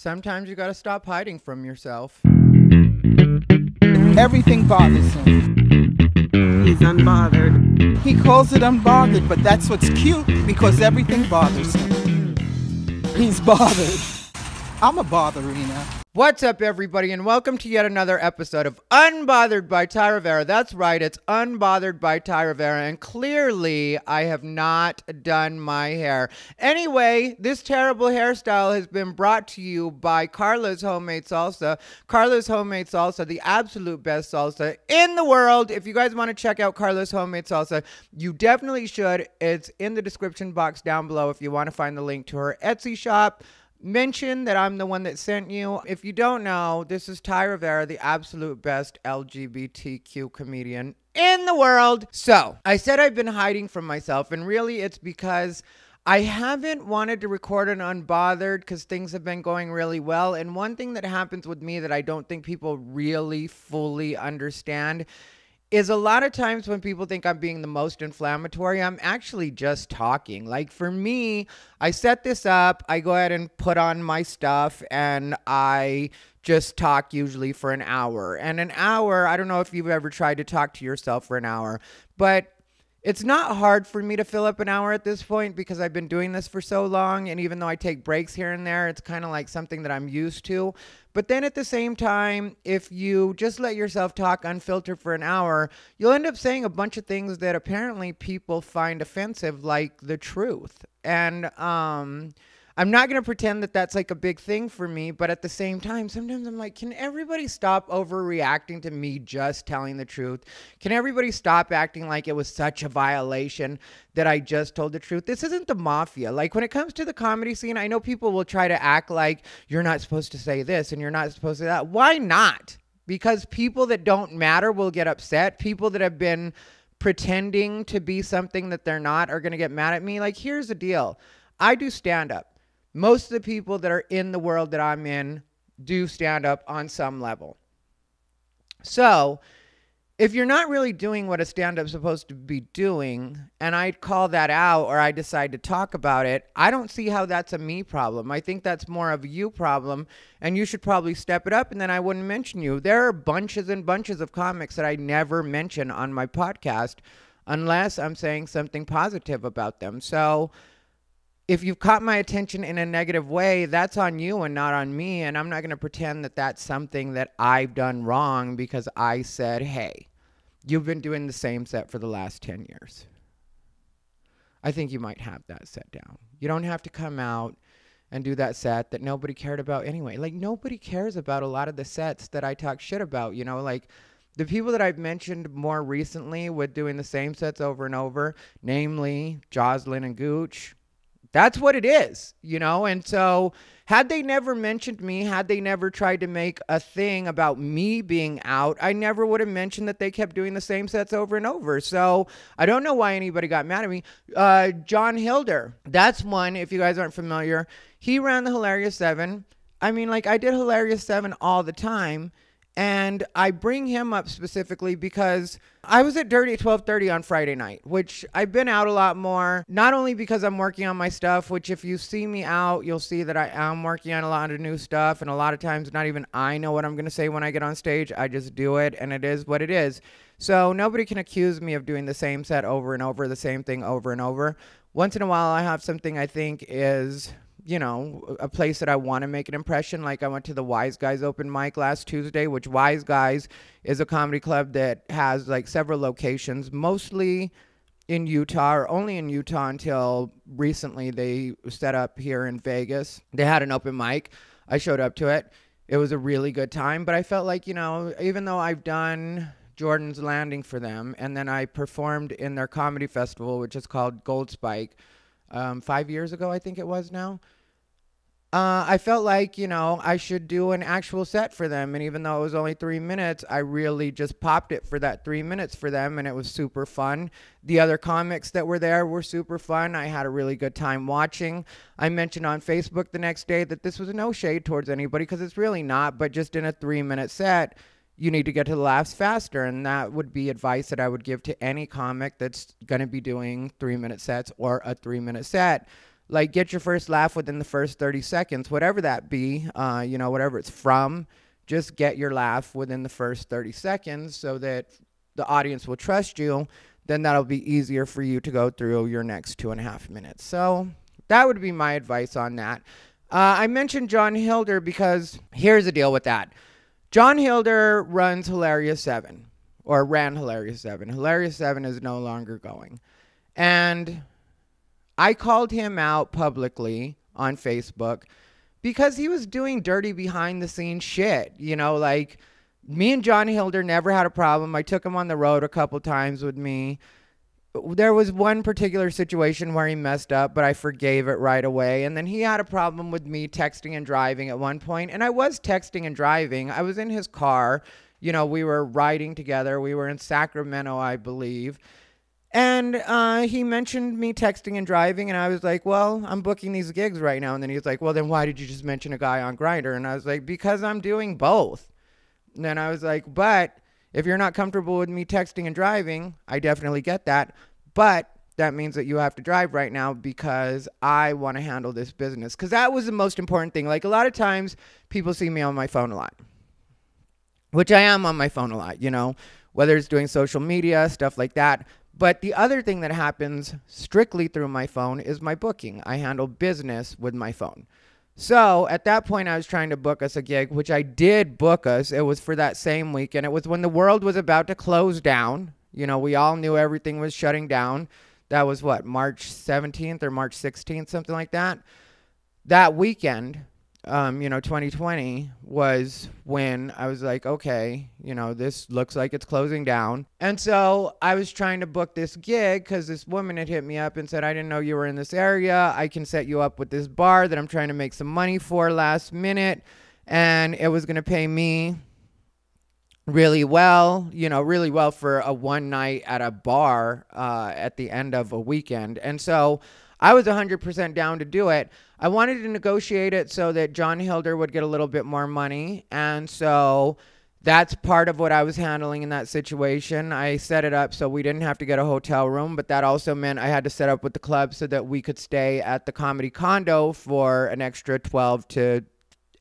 Sometimes you gotta stop hiding from yourself. Everything bothers him. He's unbothered. He calls it unbothered, but that's what's cute because everything bothers him. He's bothered. I'm a botherina. What's up, everybody, and welcome to yet another episode of Unbothered by Thai Rivera. That's right, it's Unbothered by Thai Rivera, and clearly I have not done my hair. Anyway, this terrible hairstyle has been brought to you by Karla's Homemade Salsa. Karla's Homemade Salsa, the absolute best salsa in the world. If you guys want to check out Karla's Homemade Salsa, you definitely should. It's in the description box down below if you want to find the link to her Etsy shop. Mention that I'm the one that sent you. If you don't know, this is Thai Rivera, the absolute best LGBTQ comedian in the world. So, I said I've been hiding from myself, and really it's because I haven't wanted to record an Unbothered because things have been going really well. And one thing that happens with me that I don't think people really fully understand is a lot of times when people think I'm being the most inflammatory, I'm actually just talking. Like for me, I set this up, I go ahead and put on my stuff, and I just talk usually for an hour. And an hour, I don't know if you've ever tried to talk to yourself for an hour, but it's not hard for me to fill up an hour at this point because I've been doing this for so long. And even though I take breaks here and there, it's kind of like something that I'm used to. But then at the same time, if you just let yourself talk unfiltered for an hour, you'll end up saying a bunch of things that apparently people find offensive, like the truth. And I'm not going to pretend that that's like a big thing for me, but at the same time, sometimes I'm like, can everybody stop overreacting to me just telling the truth? Can everybody stop acting like it was such a violation that I just told the truth? This isn't the mafia. Like when it comes to the comedy scene, I know people will try to act like you're not supposed to say this and you're not supposed to say that. Why not? Because people that don't matter will get upset. People that have been pretending to be something that they're not are going to get mad at me. Like here's the deal. I do stand up. Most of the people that are in the world that I'm in do stand up on some level. So if you're not really doing what a stand-up's supposed to be doing, and I call that out or I decide to talk about it, I don't see how that's a me problem. I think that's more of a you problem, and you should probably step it up, and then I wouldn't mention you. There are bunches and bunches of comics that I never mention on my podcast unless I'm saying something positive about them. So if you've caught my attention in a negative way, that's on you and not on me. And I'm not going to pretend that that's something that I've done wrong because I said, hey, you've been doing the same set for the last 10 years. I think you might have that set down. You don't have to come out and do that set that nobody cared about anyway. Like nobody cares about a lot of the sets that I talk shit about, you know, like the people that I've mentioned more recently with doing the same sets over and over, namely Jocelyn and Gooch. That's what it is, you know? And so had they never mentioned me, had they never tried to make a thing about me being out, I never would have mentioned that they kept doing the same sets over and over. So I don't know why anybody got mad at me. John Hilder, that's one, if you guys aren't familiar. He ran the Hilarious 7. I mean, like I did Hilarious 7 all the time. And I bring him up specifically because I was at Dirty at 12:30 on Friday night, which I've been out a lot more, not only because I'm working on my stuff, which if you see me out, you'll see that I am working on a lot of new stuff. And a lot of times, not even I know what I'm going to say when I get on stage. I just do it, and it is what it is. So nobody can accuse me of doing the same set over and over, the same thing over and over. Once in a while, I have something I think is, you know, a place that I want to make an impression. Like I went to the Wise Guys open mic last Tuesday, which Wise Guys is a comedy club that has like several locations, mostly in Utah, or only in Utah until recently. They set up here in Vegas. They had an open mic. I showed up to it. It was a really good time, but I felt like, you know, even though I've done Jordan's Landing for them, and then I performed in their comedy festival, which is called Gold Spike, 5 years ago, I think it was now. I felt like, you know, I should do an actual set for them. And even though it was only 3 minutes, I really just popped it for that 3 minutes for them. And it was super fun. The other comics that were there were super fun. I had a really good time watching. I mentioned on Facebook the next day that this was no shade towards anybody because it's really not. But just in a 3-minute set, you need to get to the laughs faster. And that would be advice that I would give to any comic that's going to be doing 3-minute sets or a 3-minute set. Like, get your first laugh within the first 30 seconds, whatever that be, whatever it's from. Just get your laugh within the first 30 seconds so that the audience will trust you. Then that'll be easier for you to go through your next 2.5 minutes. So that would be my advice on that. I mentioned John Hilder because here's the deal with that. John Hilder runs Hilarious 7, or ran Hilarious 7. Hilarious 7 is no longer going. And I called him out publicly on Facebook because he was doing dirty behind the scenes shit. Like, me and John Hilder never had a problem. I took him on the road a couple times with me. There was one particular situation where he messed up, but I forgave it right away. And then he had a problem with me texting and driving at one point. And I was texting and driving. I was in his car. We were riding together. We were in Sacramento, I believe. And he mentioned me texting and driving, and I was like, well, I'm booking these gigs right now. And then he was like, well, then why did you just mention a guy on Grindr? And I was like, because I'm doing both. And then I was like, but if you're not comfortable with me texting and driving, I definitely get that. But that means that you have to drive right now because I want to handle this business. Because that was the most important thing. Like, a lot of times people see me on my phone a lot, which I am on my phone a lot, whether it's doing social media, stuff like that. But the other thing that happens strictly through my phone is my booking. I handle business with my phone. So at that point, I was trying to book us a gig, which I did book us. It was for that same weekend. It was when the world was about to close down. We all knew everything was shutting down. That was what, March 17th or March 16th, something like that. That weekend, 2020 was when I was like, okay, this looks like it's closing down. And so I was trying to book this gig because this woman had hit me up and said, I didn't know you were in this area. I can set you up with this bar that I'm trying to make some money for last minute. And it was going to pay me really well, really well for a one night at a bar at the end of a weekend. And so I was 100% down to do it. I wanted to negotiate it so that John Hilder would get a little bit more money. And so that's part of what I was handling in that situation. I set it up so we didn't have to get a hotel room, but that also meant I had to set up with the club so that we could stay at the comedy condo for an extra 12 to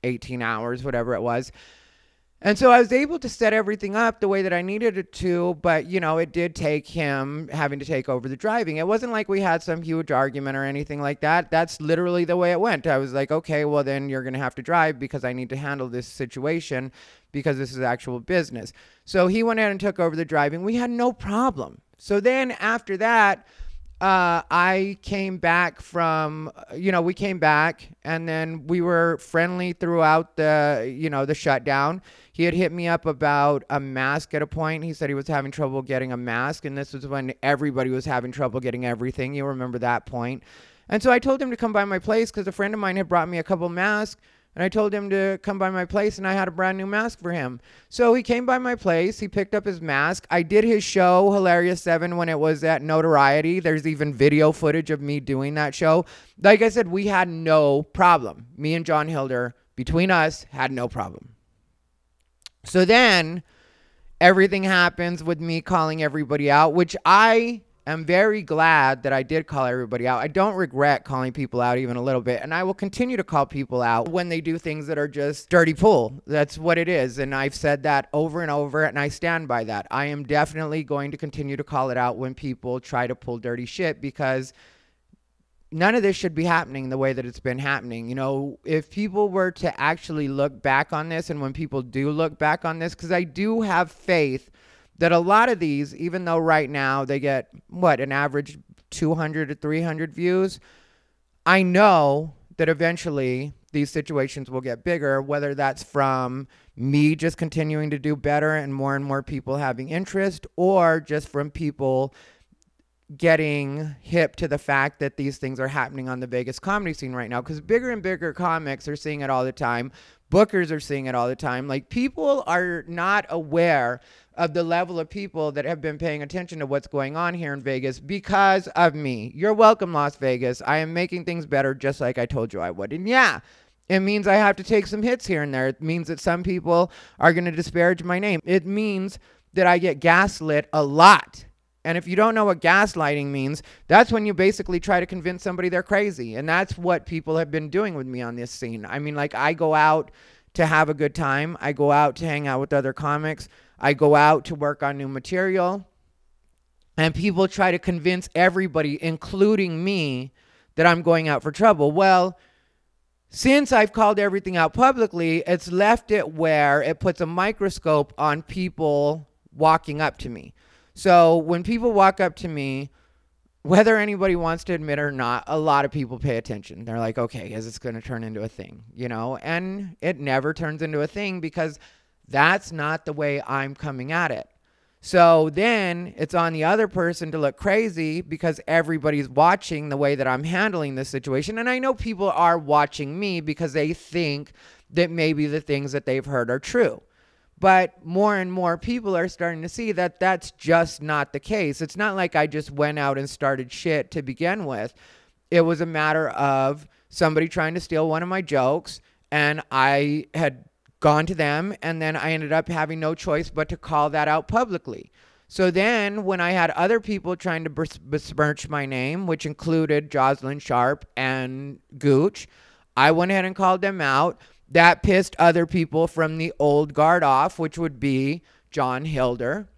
18 hours, whatever it was. And so I was able to set everything up the way that I needed it to, but, it did take him having to take over the driving. It wasn't like we had some huge argument or anything like that. That's literally the way it went. I was like, okay, well, then you're going to have to drive because I need to handle this situation because this is actual business. So he went ahead and took over the driving. We had no problem. So then after that, I came back from, we came back and then we were friendly throughout the shutdown. He had hit me up about a mask at a point. He said he was having trouble getting a mask. And this was when everybody was having trouble getting everything. You remember that point. And so I told him to come by my place because a friend of mine had brought me a couple masks. And I told him to come by my place, and I had a brand new mask for him. So he came by my place. He picked up his mask. I did his show, Hilarious 7, when it was at Notoriety. There's even video footage of me doing that show. Like I said, we had no problem. Me and John Hilder, between us, had no problem. So then everything happens with me calling everybody out, which I am very glad that I did call everybody out. I don't regret calling people out even a little bit. And I will continue to call people out when they do things that are just dirty pool. That's what it is. And I've said that over and over, and I stand by that. I am definitely going to continue to call it out when people try to pull dirty shit, because none of this should be happening the way that it's been happening. If people were to actually look back on this, and when people do look back on this, because I do have faith that a lot of these, even though right now they get, an average 200 to 300 views, I know that eventually these situations will get bigger, whether that's from me just continuing to do better and more people having interest, or just from people getting hip to the fact that these things are happening on the Vegas comedy scene right now, because bigger and bigger comics are seeing it all the time. Bookers are seeing it all the time. Like, people are not aware of the level of people that have been paying attention to what's going on here in Vegas because of me. You're welcome, Las Vegas. I am making things better just like I told you I would. And yeah, it means I have to take some hits here and there. It means that some people are going to disparage my name. It means that I get gaslit a lot. And if you don't know what gaslighting means, that's when you basically try to convince somebody they're crazy. And that's what people have been doing with me on this scene. I mean, like, I go out to have a good time. I go out to hang out with other comics. I go out to work on new material. And people try to convince everybody, including me, that I'm going out for trouble. Well, since I've called everything out publicly, it's left it where it puts a microscope on people walking up to me. So when people walk up to me, whether anybody wants to admit it or not, a lot of people pay attention. They're like, okay, is this going to turn into a thing? You know, and it never turns into a thing because that's not the way I'm coming at it. So then it's on the other person to look crazy because everybody's watching the way that I'm handling this situation. And I know people are watching me because they think that maybe the things that they've heard are true. But more and more people are starting to see that that's just not the case. It's not like I just went out and started shit to begin with. It was a matter of somebody trying to steal one of my jokes, and I had gone to them, and then I ended up having no choice but to call that out publicly. So then when I had other people trying to besmirch my name, which included Jocelyn Sharp and Gooch, I went ahead and called them out. That pissed other people from the old guard off, which would be John Hilder.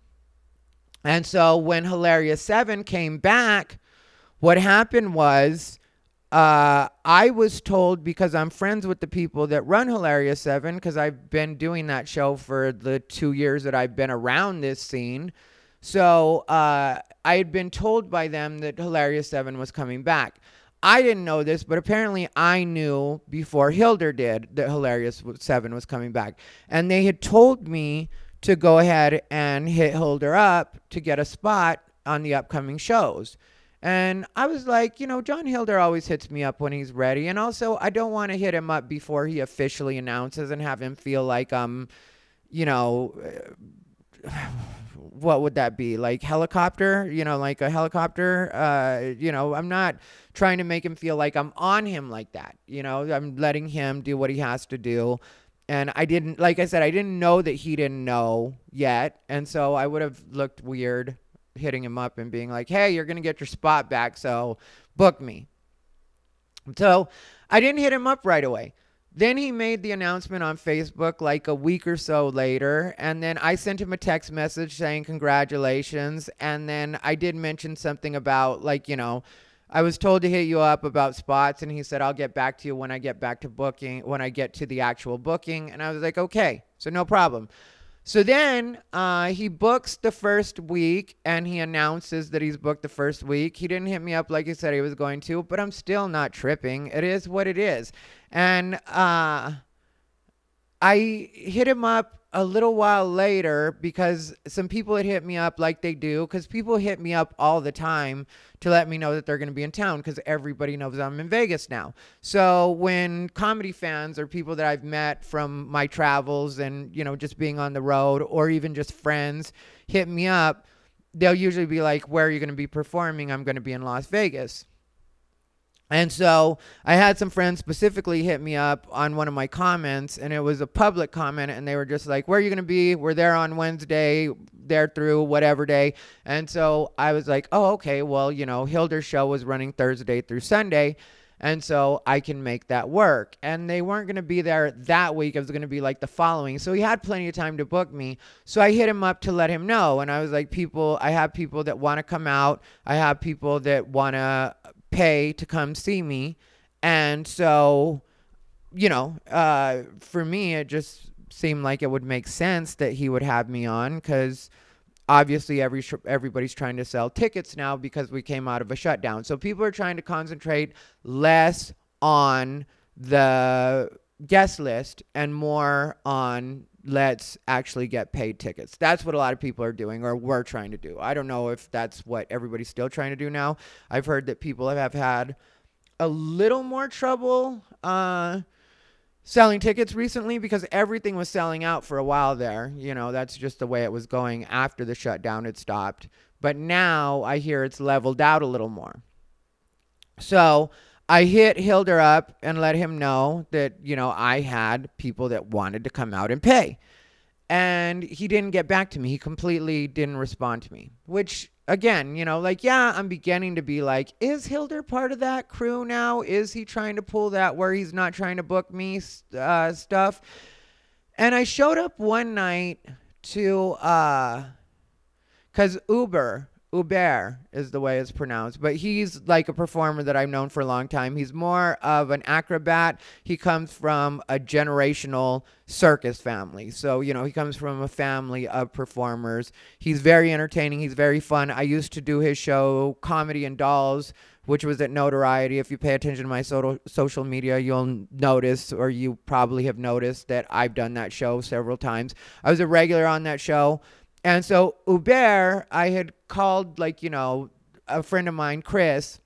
And so when Hilarious 7 came back, what happened was I was told, because I'm friends with the people that run Hilarious 7, because I've been doing that show for the 2 years that I've been around this scene. So I had been told by them that Hilarious 7 was coming back. I didn't know this, but apparently I knew before Hilder did that Hilarious 7 was coming back. And they had told me to go ahead and hit Hilder up to get a spot on the upcoming shows. And I was like, you know, John Hilder always hits me up when he's ready. And also, I don't want to hit him up before he officially announces and have him feel like you know, what would that be? Like helicopter? You know, like a helicopter? You know, I'm not trying to make him feel like I'm on him like that. You know, I'm letting him do what he has to do. And I didn't, like I said, I didn't know that he didn't know yet. And so I would have looked weird hitting him up and being like, hey, you're going to get your spot back, so book me. So I didn't hit him up right away. Then he made the announcement on Facebook like a week or so later, and then I sent him a text message saying congratulations, and then I did mention something about, like, you know, I was told to hit you up about spots, and he said, I'll get back to you when I get back to booking, when I get to the actual booking, and I was like, okay, so no problem. So then he books the first week, and he announces that he's booked the first week. He didn't hit me up like he said he was going to, but I'm still not tripping. It is what it is. And I hit him up a little while later because some people had hit me up like they do, because people hit me up all the time to let me know that they're going to be in town because everybody knows I'm in Vegas now. So when comedy fans or people that I've met from my travels and, you know, just being on the road or even just friends hit me up, they'll usually be like, where are you going to be performing? I'm going to be in Las Vegas. And so I had some friends specifically hit me up on one of my comments, and it was a public comment, and they were just like, where are you going to be? We're there on Wednesday, there through whatever day. And so I was like, oh, okay, well, you know, Hilder's show was running Thursday through Sunday, and so I can make that work. And they weren't going to be there that week. It was going to be like the following. So he had plenty of time to book me. So I hit him up to let him know. And I was like, I have people that want to come out. I have people that want to pay to come see me. And so, you know, for me, it just seemed like it would make sense that he would have me on, because obviously everybody's trying to sell tickets now because we came out of a shutdown. So people are trying to concentrate less on the guest list and more on let's actually get paid tickets. That's what a lot of people are doing, or were trying to do. I don't know if that's what everybody's still trying to do now. I've heard that people have had a little more trouble selling tickets recently because everything was selling out for a while there. You know, that's just the way it was going after the shutdown had stopped. But now I hear it's leveled out a little more. So I hit Hilder up and let him know that, you know, I had people that wanted to come out and pay. And he didn't get back to me. He completely didn't respond to me, which again, you know, like, yeah, I'm beginning to be like, is Hilder part of that crew now? Is he trying to pull that where he's not trying to book me stuff? And I showed up one night to, because Uber is the way it's pronounced, but he's like a performer that I've known for a long time. He's more of an acrobat. He comes from a generational circus family. So, you know, he comes from a family of performers. He's very entertaining. He's very fun. I used to do his show, Comedy and Dolls, which was at Notoriety. If you pay attention to my social media, you'll notice, or you probably have noticed, that I've done that show several times. I was a regular on that show. And so Uber, I had called, like, you know, a friend of mine, Chris,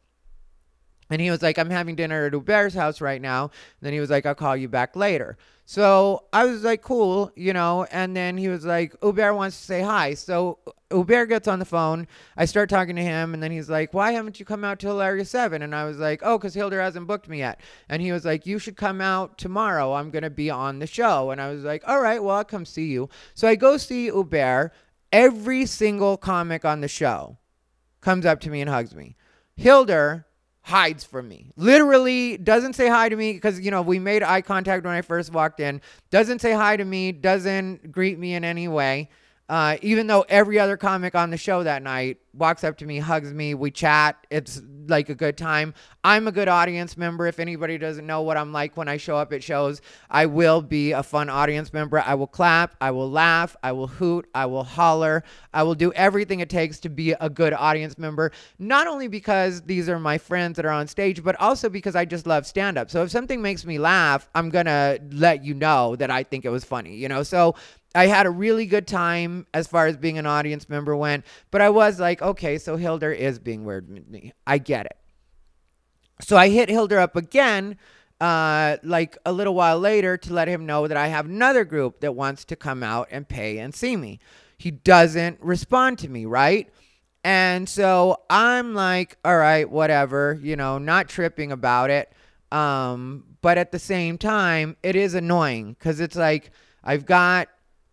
and he was like, I'm having dinner at Uber's house right now. And then he was like, I'll call you back later. So I was like, cool, you know, and then he was like, Uber wants to say hi. So Uber gets on the phone. I start talking to him, and then he's like, why haven't you come out to Hilarious 7? And I was like, oh, because Hilder hasn't booked me yet. And he was like, you should come out tomorrow. I'm going to be on the show. And I was like, all right, well, I'll come see you. So I go see Uber. Every single comic on the show comes up to me and hugs me. Hilder hides from me. Literally doesn't say hi to me because, you know, we made eye contact when I first walked in. Doesn't say hi to me. Doesn't greet me in any way. Even though every other comic on the show that night walks up to me, hugs me, we chat. It's like a good time. I'm a good audience member. If anybody doesn't know what I'm like when I show up at shows, I will be a fun audience member. I will clap. I will laugh. I will hoot. I will holler. I will do everything it takes to be a good audience member. Not only because these are my friends that are on stage, but also because I just love stand-up. So if something makes me laugh, I'm going to let you know that I think it was funny, you know? So I had a really good time as far as being an audience member went, but I was like, okay, so Hilder is being weird with me. I get it. So I hit Hilder up again, like a little while later, to let him know that I have another group that wants to come out and pay and see me. He doesn't respond to me, right? And so I'm like, all right, whatever, you know, not tripping about it. But at the same time, it is annoying because it's like, I've got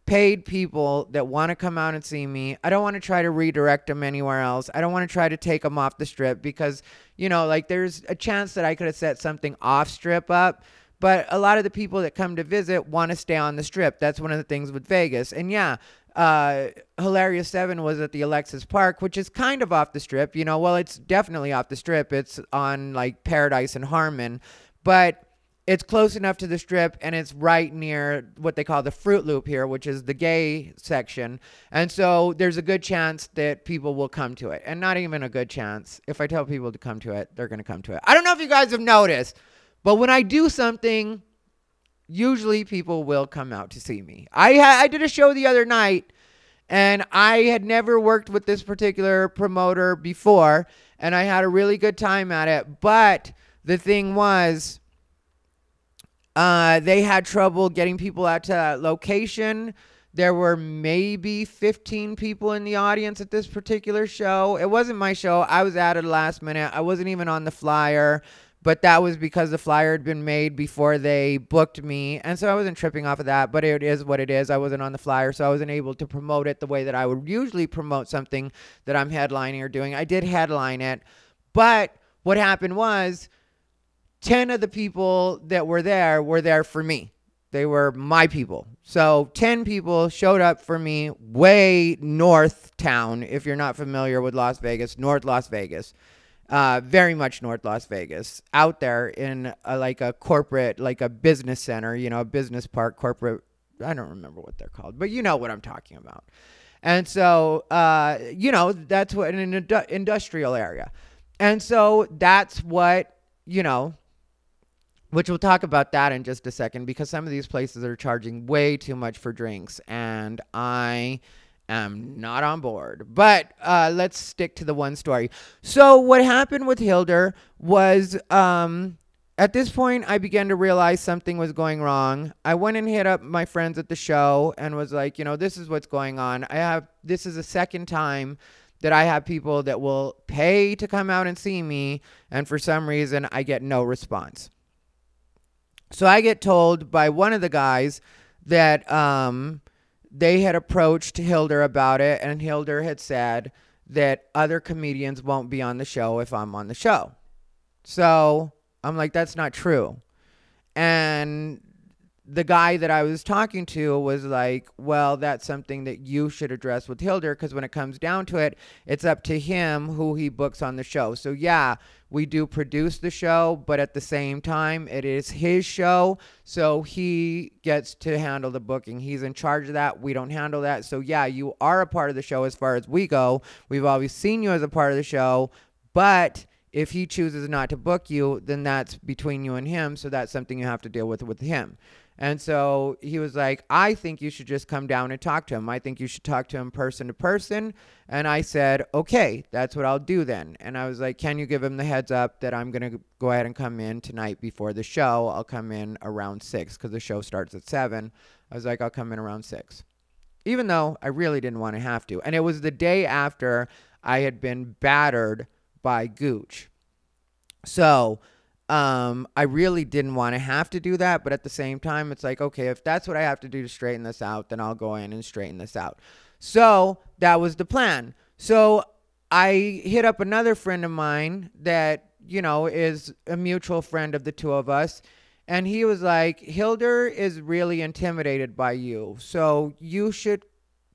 paid people that want to come out and see me. I don't want to try to redirect them anywhere else. I don't want to try to take them off the strip because, you know, like, there's a chance that I could have set something off strip up, but a lot of the people that come to visit want to stay on the strip. That's one of the things with Vegas. And yeah, Hilarious 7 was at the Alexis Park, which is kind of off the strip, you know. Well, it's definitely off the strip. It's on like Paradise and Harmon, but it's close enough to the strip, and it's right near what they call the Fruit Loop here, which is the gay section. And so there's a good chance that people will come to it. And not even a good chance. If I tell people to come to it, they're going to come to it. I don't know if you guys have noticed, but when I do something, usually people will come out to see me. I did a show the other night, and I had never worked with this particular promoter before, and I had a really good time at it. But the thing was, they had trouble getting people out to that location. There were maybe 15 people in the audience at this particular show. It wasn't my show. I was at it last minute. I wasn't even on the flyer, but that was because the flyer had been made before they booked me. And so I wasn't tripping off of that, but it is what it is. I wasn't on the flyer, so I wasn't able to promote it the way that I would usually promote something that I'm headlining or doing. I did headline it, but what happened was 10 of the people that were there for me. They were my people. So 10 people showed up for me way north town. If you're not familiar with Las Vegas, North Las Vegas, very much North Las Vegas, out there in like a corporate, like a business center, you know, a business park, corporate. I don't remember what they're called, but you know what I'm talking about. And so, you know, that's what in an industrial area. And so that's what, you know, which we'll talk about that in just a second, because some of these places are charging way too much for drinks, and I am not on board. But let's stick to the one story. So what happened with Hilder was, at this point, I began to realize something was going wrong. I went and hit up my friends at the show and was like, you know, this is what's going on. This is the second time that I have people that will pay to come out and see me, and for some reason, I get no response. So I get told by one of the guys that they had approached Hilder about it, and Hilder had said that other comedians won't be on the show if I'm on the show. So I'm like, that's not true. And the guy that I was talking to was like, well, that's something that you should address with Hilder, because when it comes down to it, it's up to him who he books on the show. So yeah, we do produce the show, but at the same time, it is his show. So he gets to handle the booking. He's in charge of that. We don't handle that. So yeah, you are a part of the show as far as we go. We've always seen you as a part of the show, but if he chooses not to book you, then that's between you and him. So that's something you have to deal with him. And so he was like, I think you should just come down and talk to him. I think you should talk to him person to person. And I said, okay, that's what I'll do then. And I was like, can you give him the heads up that I'm going to go ahead and come in tonight before the show? I'll come in around 6 because the show starts at 7. I was like, I'll come in around 6. Even though I really didn't want to have to. And it was the day after I had been battered by Gooch. So I really didn't want to have to do that, but at the same time, it's like, okay, if that's what I have to do to straighten this out, then I'll go in and straighten this out. So that was the plan. So I hit up another friend of mine that, you know, is a mutual friend of the two of us. And he was like, Hilder is really intimidated by you. So you should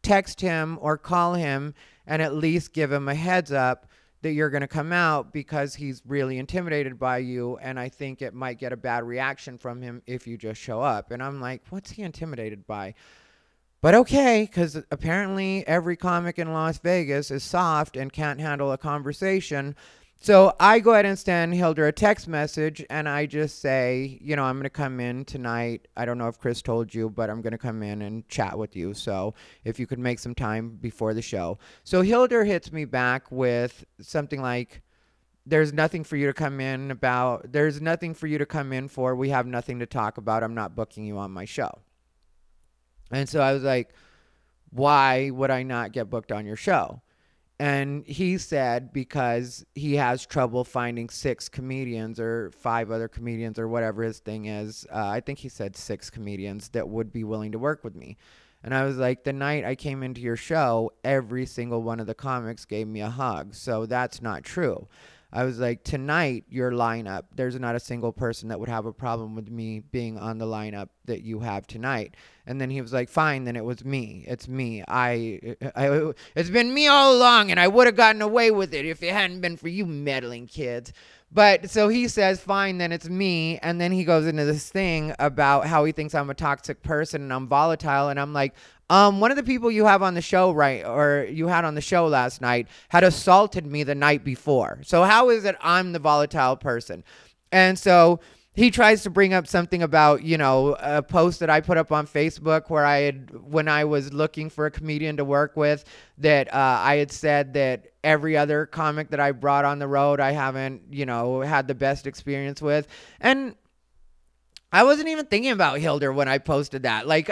text him or call him and at least give him a heads up that you're going to come out, because he's really intimidated by you, and I think it might get a bad reaction from him if you just show up. And I'm like, what's he intimidated by? But okay, because apparently every comic in Las Vegas is soft and can't handle a conversation. So I go ahead and send Hilder a text message, and I just say, you know, I'm going to come in tonight. I don't know if Chris told you, but I'm going to come in and chat with you. So if you could make some time before the show. So Hilder hits me back with something like, there's nothing for you to come in about. There's nothing for you to come in for. We have nothing to talk about. I'm not booking you on my show. And so I was like, why would I not get booked on your show? And he said because he has trouble finding 6 comedians or 5 other comedians or whatever his thing is. I think he said 6 comedians that would be willing to work with me. And I was like, the night I came into your show, every single one of the comics gave me a hug. So that's not true. I was like, tonight, your lineup, there's not a single person that would have a problem with me being on the lineup that you have tonight. And then he was like, fine, then it was me. It's me. It's been me all along, and I would have gotten away with it if it hadn't been for you meddling kids. But so he says, fine, then it's me. And then he goes into this thing about how he thinks I'm a toxic person and I'm volatile. And I'm like, one of the people you have on the show, or you had on the show last night, had assaulted me the night before. So how is it I'm the volatile person? And so he tries to bring up something about, you know, a post that I put up on Facebook where when I was looking for a comedian to work with, that I had said that every other comic that I brought on the road, I haven't, you know, had the best experience with. And I wasn't even thinking about Hilder when I posted that. Like,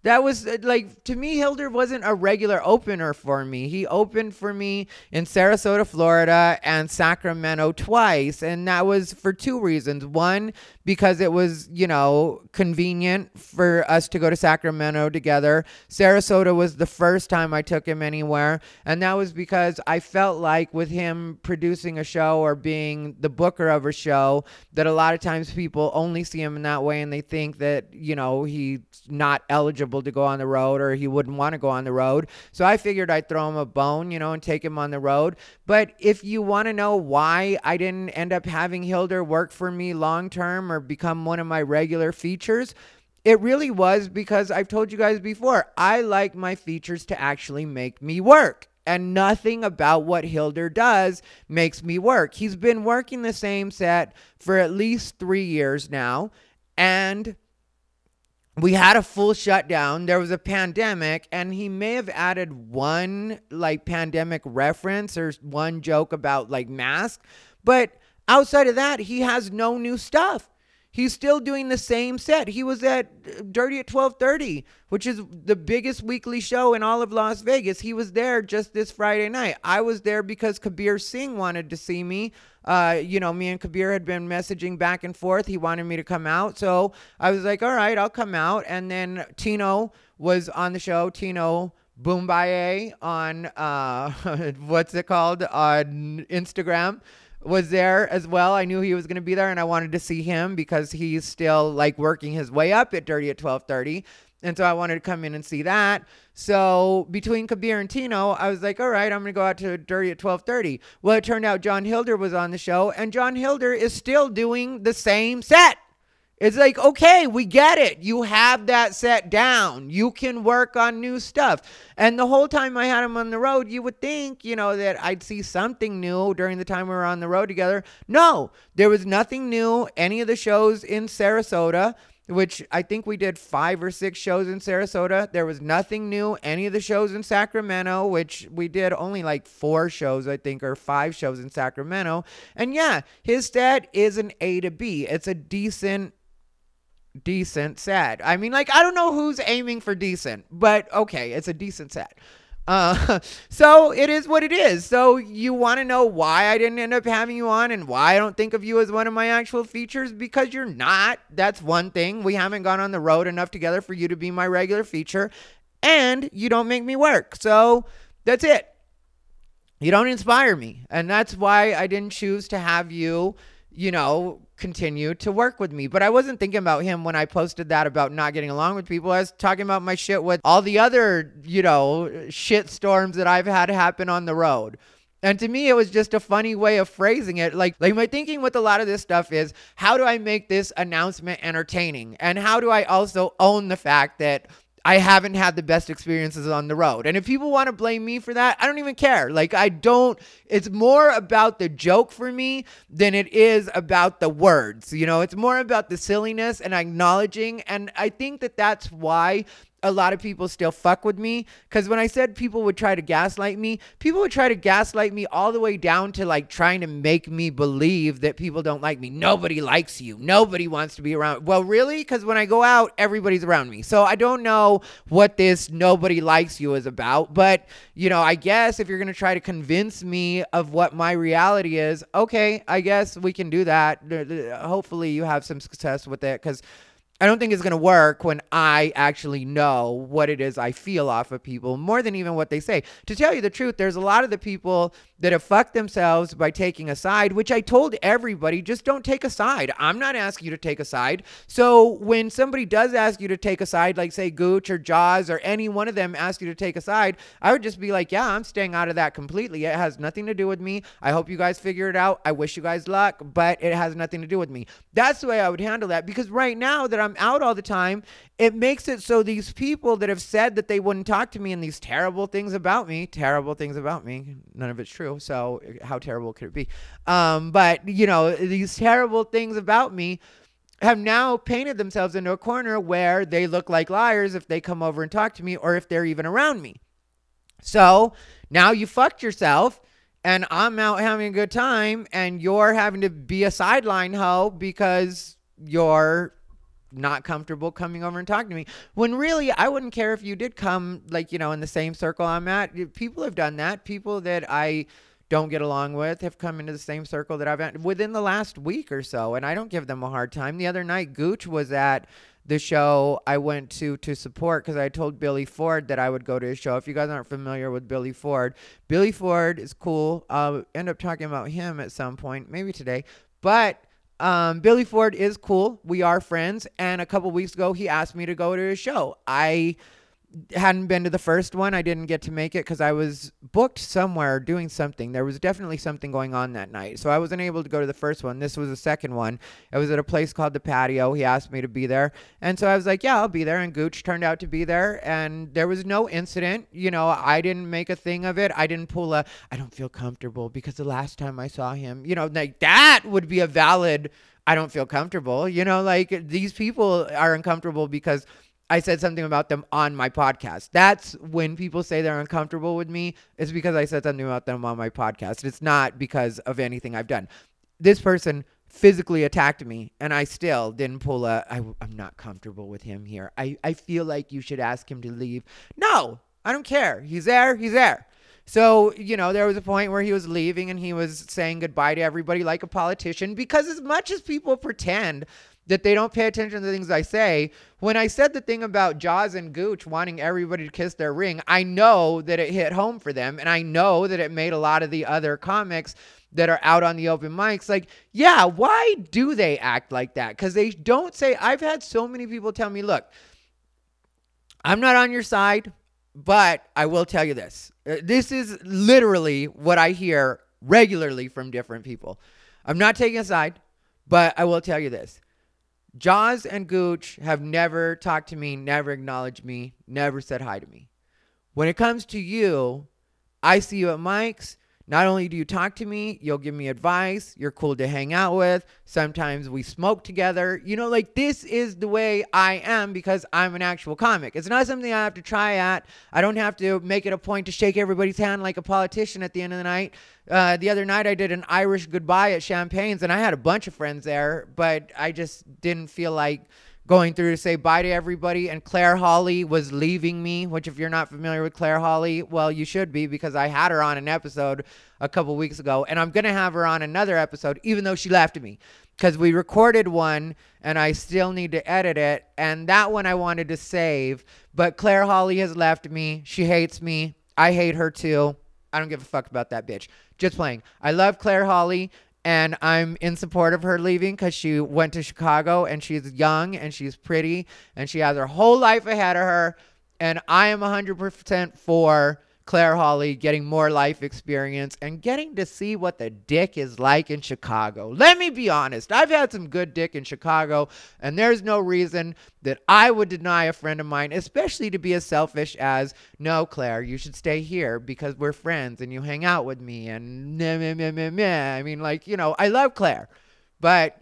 that was like, to me, Hilder wasn't a regular opener for me. He opened for me in Sarasota, Florida and Sacramento twice. And that was for 2 reasons. One, because it was, you know, convenient for us to go to Sacramento together. Sarasota was the first time I took him anywhere. And that was because I felt like with him producing a show or being the booker of a show, that a lot of times people only see him in that way and they think that, you know, he's not eligible to go on the road or he wouldn't want to go on the road. So I figured I'd throw him a bone, you know, and take him on the road. But if you want to know why I didn't end up having Hilder work for me long term or become one of my regular features, it really was because I've told you guys before, I like my features to actually make me work. And nothing about what Hilder does makes me work. He's been working the same set for at least 3 years now. And we had a full shutdown. There was a pandemic, and he may have added one like pandemic reference or one joke about like masks. But outside of that, he has no new stuff. He's still doing the same set. He was at Dirty at 12:30, which is the biggest weekly show in all of Las Vegas. He was there just this Friday night. I was there because Kabir Singh wanted to see me. You know, me and Kabir had been messaging back and forth. He wanted me to come out. So I was like, all right, I'll come out. And then Tino was on the show. Tino Boombaye on, what's it called, on Instagram was there as well. I knew he was going to be there, and I wanted to see him because he's still like working his way up at Dirty at 12:30. And so I wanted to come in and see that. So between Kabir and Tino, I was like, all right, I'm going to go out to Dirty at 12:30. Well, it turned out John Hilder was on the show, and John Hilder is still doing the same set. It's like, okay, we get it. You have that set down. You can work on new stuff. And the whole time I had him on the road, you would think, that I'd see something new during the time we were on the road together. No, there was nothing new. Any of the shows in Sarasota, which I think we did 5 or 6 shows in Sarasota. There was nothing new. Any of the shows in Sacramento, which we did only like 4 shows, I think, or 5 shows in Sacramento. And yeah, his set is an A to B. It's a decent set. I mean, like, I don't know who's aiming for decent, but okay, it's a decent set. So it is what it is. So you want to know why I didn't end up having you on and why I don't think of you as one of my actual features? Because you're not. That's one thing. We haven't gone on the road enough together for you to be my regular feature, and you don't make me work. So that's it. You don't inspire me. And that's why I didn't choose to have you, continue to work with me. But I wasn't thinking about him when I posted that about not getting along with people. I was talking about my shit with all the other, shit storms that I've had happen on the road. And to me, it was just a funny way of phrasing it. Like my thinking with a lot of this stuff is, how do I make this announcement entertaining? And how do I also own the fact that I haven't had the best experiences on the road? And if people want to blame me for that, I don't even care. Like, it's more about the joke for me than it is about the words. It's more about the silliness and acknowledging. And I think that that's why a lot of people still fuck with me, because when I said people would try to gaslight me, people would try to gaslight me all the way down to like trying to make me believe that people don't like me. Nobody likes you. Nobody wants to be around. Well, really? Because when I go out, everybody's around me. So I don't know what this nobody likes you is about. But, I guess if you're going to try to convince me of what my reality is, okay, I guess we can do that. Hopefully you have some success with it, because I don't think it's going to work when I actually know what it is I feel off of people more than even what they say. To tell you the truth, there's a lot of the people that have fucked themselves by taking a side, which I told everybody, just don't take a side. I'm not asking you to take a side. So when somebody does ask you to take a side, like say Gooch or Jaws or any one of them ask you to take a side, I would just be like, yeah, I'm staying out of that completely. It has nothing to do with me. I hope you guys figure it out. I wish you guys luck, but it has nothing to do with me. That's the way I would handle that, because right now that I'm out all the time, it makes it so these people that have said that they wouldn't talk to me and these terrible things about me, none of it's true, so how terrible could it be? But these terrible things about me have now painted themselves into a corner where they look like liars if they come over and talk to me, or if they're even around me. So now you fucked yourself, and I'm out having a good time, and you're having to be a sideline hoe because you're not comfortable coming over and talking to me, when really I wouldn't care if you did come, like, in the same circle I'm at. People have done that. People that I don't get along with have come into the same circle that I've at within the last week or so, and I don't give them a hard time. The other night, Gooch was at the show I went to support, because I told Billy Ford that I would go to his show. If you guys aren't familiar with Billy Ford is cool. I'll end up talking about him at some point, maybe today, but Billy Ford is cool. We are friends. And a couple weeks ago, he asked me to go to his show. I hadn't been to the first one. I didn't get to make it because I was booked somewhere doing something. There was definitely something going on that night. So I wasn't able to go to the first one. This was the second one. It was at a place called The Patio. He asked me to be there. And so I was like, yeah, I'll be there. And Gooch turned out to be there. And there was no incident. I didn't make a thing of it. I didn't pull I don't feel comfortable because the last time I saw him, like that would be a valid, I don't feel comfortable. Like these people are uncomfortable because I said something about them on my podcast. That's when people say they're uncomfortable with me. It's because I said something about them on my podcast. It's not because of anything I've done. This person physically attacked me, and I still didn't pull I'm not comfortable with him here. I feel like you should ask him to leave. No, I don't care. He's there. He's there. So, there was a point where he was leaving and he was saying goodbye to everybody like a politician, because as much as people pretend that they don't pay attention to the things I say. When I said the thing about Jaws and Gooch wanting everybody to kiss their ring, I know that it hit home for them, and I know that it made a lot of the other comics that are out on the open mics like, yeah, why do they act like that? Because they don't say. I've had so many people tell me, look, I'm not on your side, but I will tell you this. This is literally what I hear regularly from different people. I'm not taking a side, but I will tell you this. Jaws and Gooch have never talked to me, never acknowledged me, never said hi to me. When it comes to you, I see you at mics. Not only do you talk to me, you'll give me advice. You're cool to hang out with. Sometimes we smoke together. You know, like, this is the way I am because I'm an actual comic. It's not something I have to try at. I don't have to make it a point to shake everybody's hand like a politician at the end of the night. The other night I did an Irish goodbye at Champagne's, and I had a bunch of friends there, but I just didn't feel like going through to say bye to everybody. And Claire Hawley was leaving me, which, if you're not familiar with Claire Hawley, well, you should be, because I had her on an episode a couple weeks ago, and I'm going to have her on another episode, even though she left me, because we recorded one and I still need to edit it. And that one I wanted to save, but Claire Hawley has left me. She hates me. I hate her too. I don't give a fuck about that bitch. Just playing. I love Claire Hawley, and I'm in support of her leaving because she went to Chicago, and she's young and she's pretty and she has her whole life ahead of her. And I am 100% for Claire Hawley getting more life experience and getting to see what the dick is like in Chicago. Let me be honest. I've had some good dick in Chicago, and there's no reason that I would deny a friend of mine, especially to be as selfish as, no, Claire, you should stay here because we're friends and you hang out with me and meh, meh, meh, meh, meh. I mean, like, you know, I love Claire, but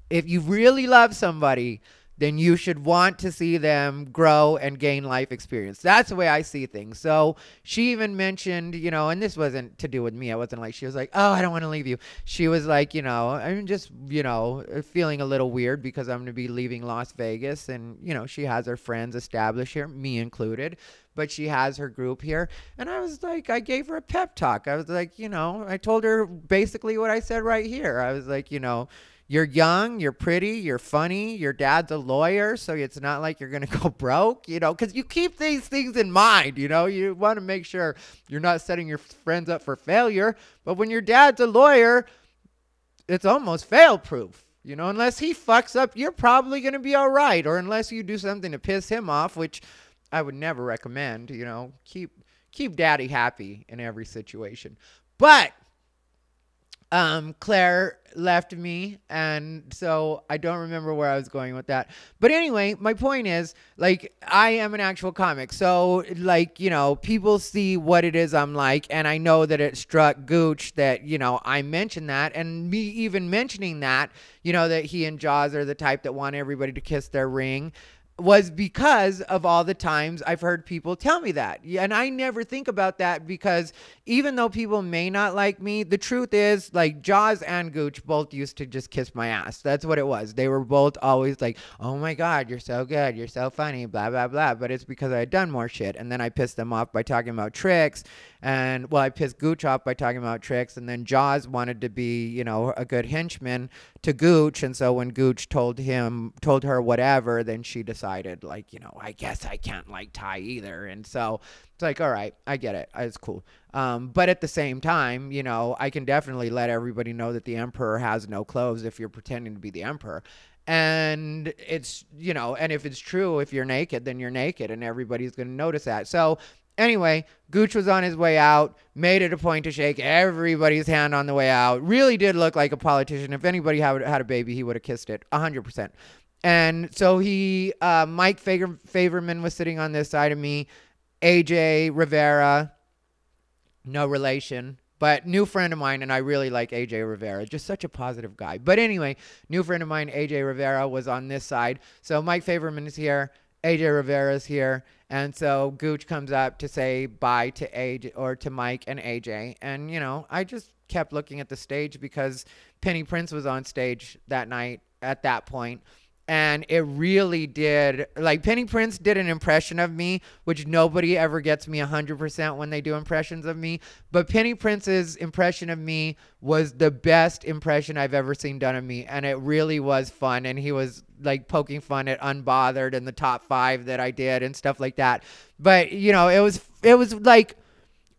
if you really love somebody, then you should want to see them grow and gain life experience. That's the way I see things. So she even mentioned, you know, and this wasn't to do with me. I wasn't like, she was like, oh, I don't want to leave you. She was like, you know, I'm just, you know, feeling a little weird because I'm going to be leaving Las Vegas. And, you know, she has her friends established here, me included, but she has her group here. And I was like, I gave her a pep talk. I was like, you know, I told her basically what I said right here. I was like, you know, you're young, you're pretty, you're funny, your dad's a lawyer, so it's not like you're going to go broke, you know, because you keep these things in mind, you know. You want to make sure you're not setting your friends up for failure. But when your dad's a lawyer, it's almost fail-proof, you know. Unless he fucks up, you're probably going to be all right. Or unless you do something to piss him off, which I would never recommend, you know. Keep daddy happy in every situation. But Claire left me, and so I don't remember where I was going with that. But anyway, my point is, like, I am an actual comic. So, like, you know, people see what it is I'm like, and I know that it struck Gooch that, you know, I mentioned that, and me even mentioning that, you know, that he and Jaws are the type that want everybody to kiss their ring, was because of all the times I've heard people tell me that. And I never think about that, because even though people may not like me, the truth is, like, Jaws and Gooch both used to just kiss my ass. That's what it was. They were both always like, oh my God, you're so good, you're so funny, blah, blah, blah. But it's because I had done more shit. And then I pissed them off by talking about tricks. And, well, I pissed Gooch off by talking about tricks. And then Jaws wanted to be, you know, a good henchman to Gooch. And so when Gooch told her whatever, then she decided, like, you know, I guess I can't like Thai either. And so it's like, all right, I get it. It's cool. But at the same time, you know, I can definitely let everybody know that the emperor has no clothes if you're pretending to be the emperor. And it's, you know, and if it's true, if you're naked, then you're naked, and everybody's going to notice that. So anyway, Gooch was on his way out, made it a point to shake everybody's hand on the way out. Really did look like a politician. If anybody had a baby, he would have kissed it 100%. And so Mike Favorman was sitting on this side of me. AJ Rivera, no relation, but new friend of mine, and I really like AJ Rivera. Just such a positive guy. But anyway, new friend of mine, AJ Rivera, was on this side. So Mike Favorman is here. AJ Rivera is here. And so Gooch comes up to say bye to AJ, or to Mike and AJ. And, you know, I just kept looking at the stage because Penny Prince was on stage that night at that point. And it really did, like Penny Prince did an impression of me, which nobody ever gets me 100% when they do impressions of me. But Penny Prince's impression of me was the best impression I've ever seen done of me. And it really was fun. And he was like poking fun at Unbothered and the top 5 that I did and stuff like that. But, you know, it was like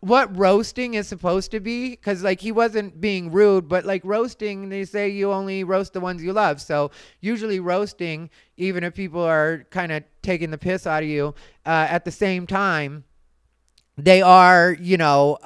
what roasting is supposed to be, because like he wasn't being rude, but like roasting, they say you only roast the ones you love. So usually roasting, even if people are kind of taking the piss out of you, at the same time they are, you know,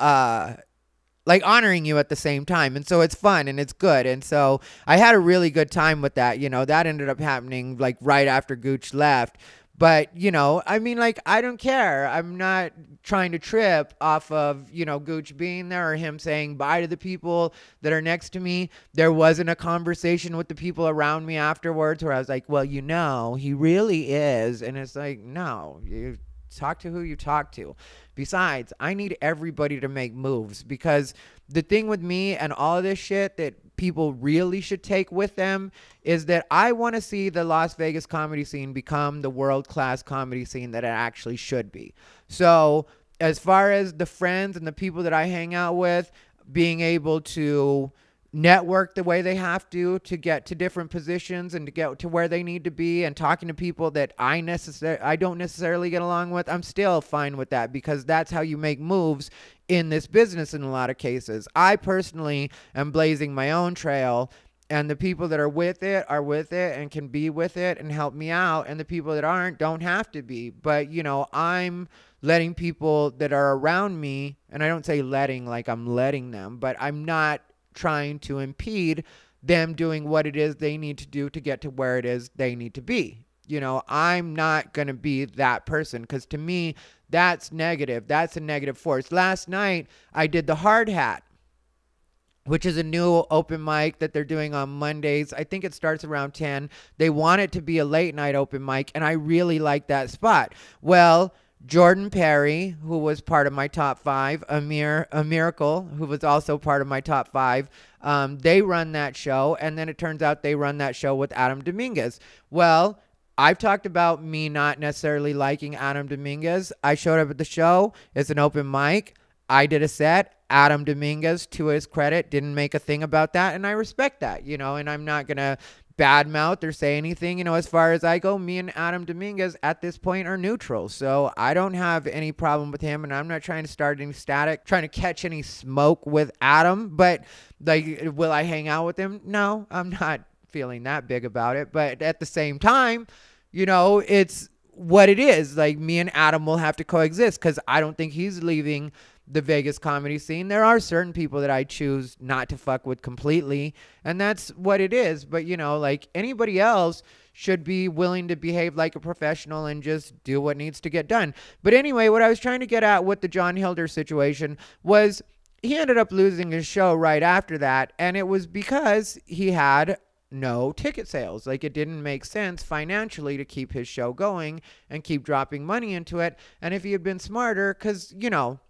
like honoring you at the same time. And so it's fun and it's good. And so I had a really good time with that. You know, that ended up happening like right after Gooch left. But, you know, I mean, like, I don't care. I'm not trying to trip off of, you know, Gooch being there or him saying bye to the people that are next to me. There wasn't a conversation with the people around me afterwards where I was like, well, you know, he really is. And it's like, no, you talk to who you talk to. Besides, I need everybody to make moves, because the thing with me and all of this shit that people really should take with them is that I want to see the Las Vegas comedy scene become the world-class comedy scene that it actually should be. So as far as the friends and the people that I hang out with being able to network the way they have to get to different positions and to get to where they need to be, and talking to people that I don't necessarily get along with, I'm still fine with that, because that's how you make moves in this business in a lot of cases. I personally am blazing my own trail, and the people that are with it and can be with it and help me out, and the people that aren't don't have to be. But, you know, I'm letting people that are around me, and I don't say letting like I'm letting them, but I'm not trying to impede them doing what it is they need to do to get to where it is they need to be. You know, I'm not going to be that person, because to me, that's negative. That's a negative force. Last night, I did the Hard Hat, which is a new open mic that they're doing on Mondays. I think it starts around 10. They want it to be a late night open mic, and I really like that spot. Well, Jordan Perry, who was part of my top 5, a Miracle, who was also part of my top 5, they run that show, and then it turns out they run that show with Adam Dominguez. Well, I've talked about me not necessarily liking Adam Dominguez. I showed up at the show. It's an open mic. I did a set. Adam Dominguez, to his credit, didn't make a thing about that, and I respect that, you know, and I'm not going to badmouth or say anything. You know, as far as I go, me and Adam Dominguez at this point are neutral, so I don't have any problem with him, and I'm not trying to start any static, trying to catch any smoke with Adam. But like, will I hang out with him? No, I'm not feeling that big about it. But at the same time, you know, it's what it is. Like, me and Adam will have to coexist, because I don't think he's leaving the Vegas comedy scene. There are certain people that I choose not to fuck with completely, and that's what it is. But, you know, like anybody else should be willing to behave like a professional and just do what needs to get done. But anyway, what I was trying to get at with the John Hilder situation was he ended up losing his show right after that, and it was because he had no ticket sales. Like, it didn't make sense financially to keep his show going and keep dropping money into it. And if he had been smarter, because, you know,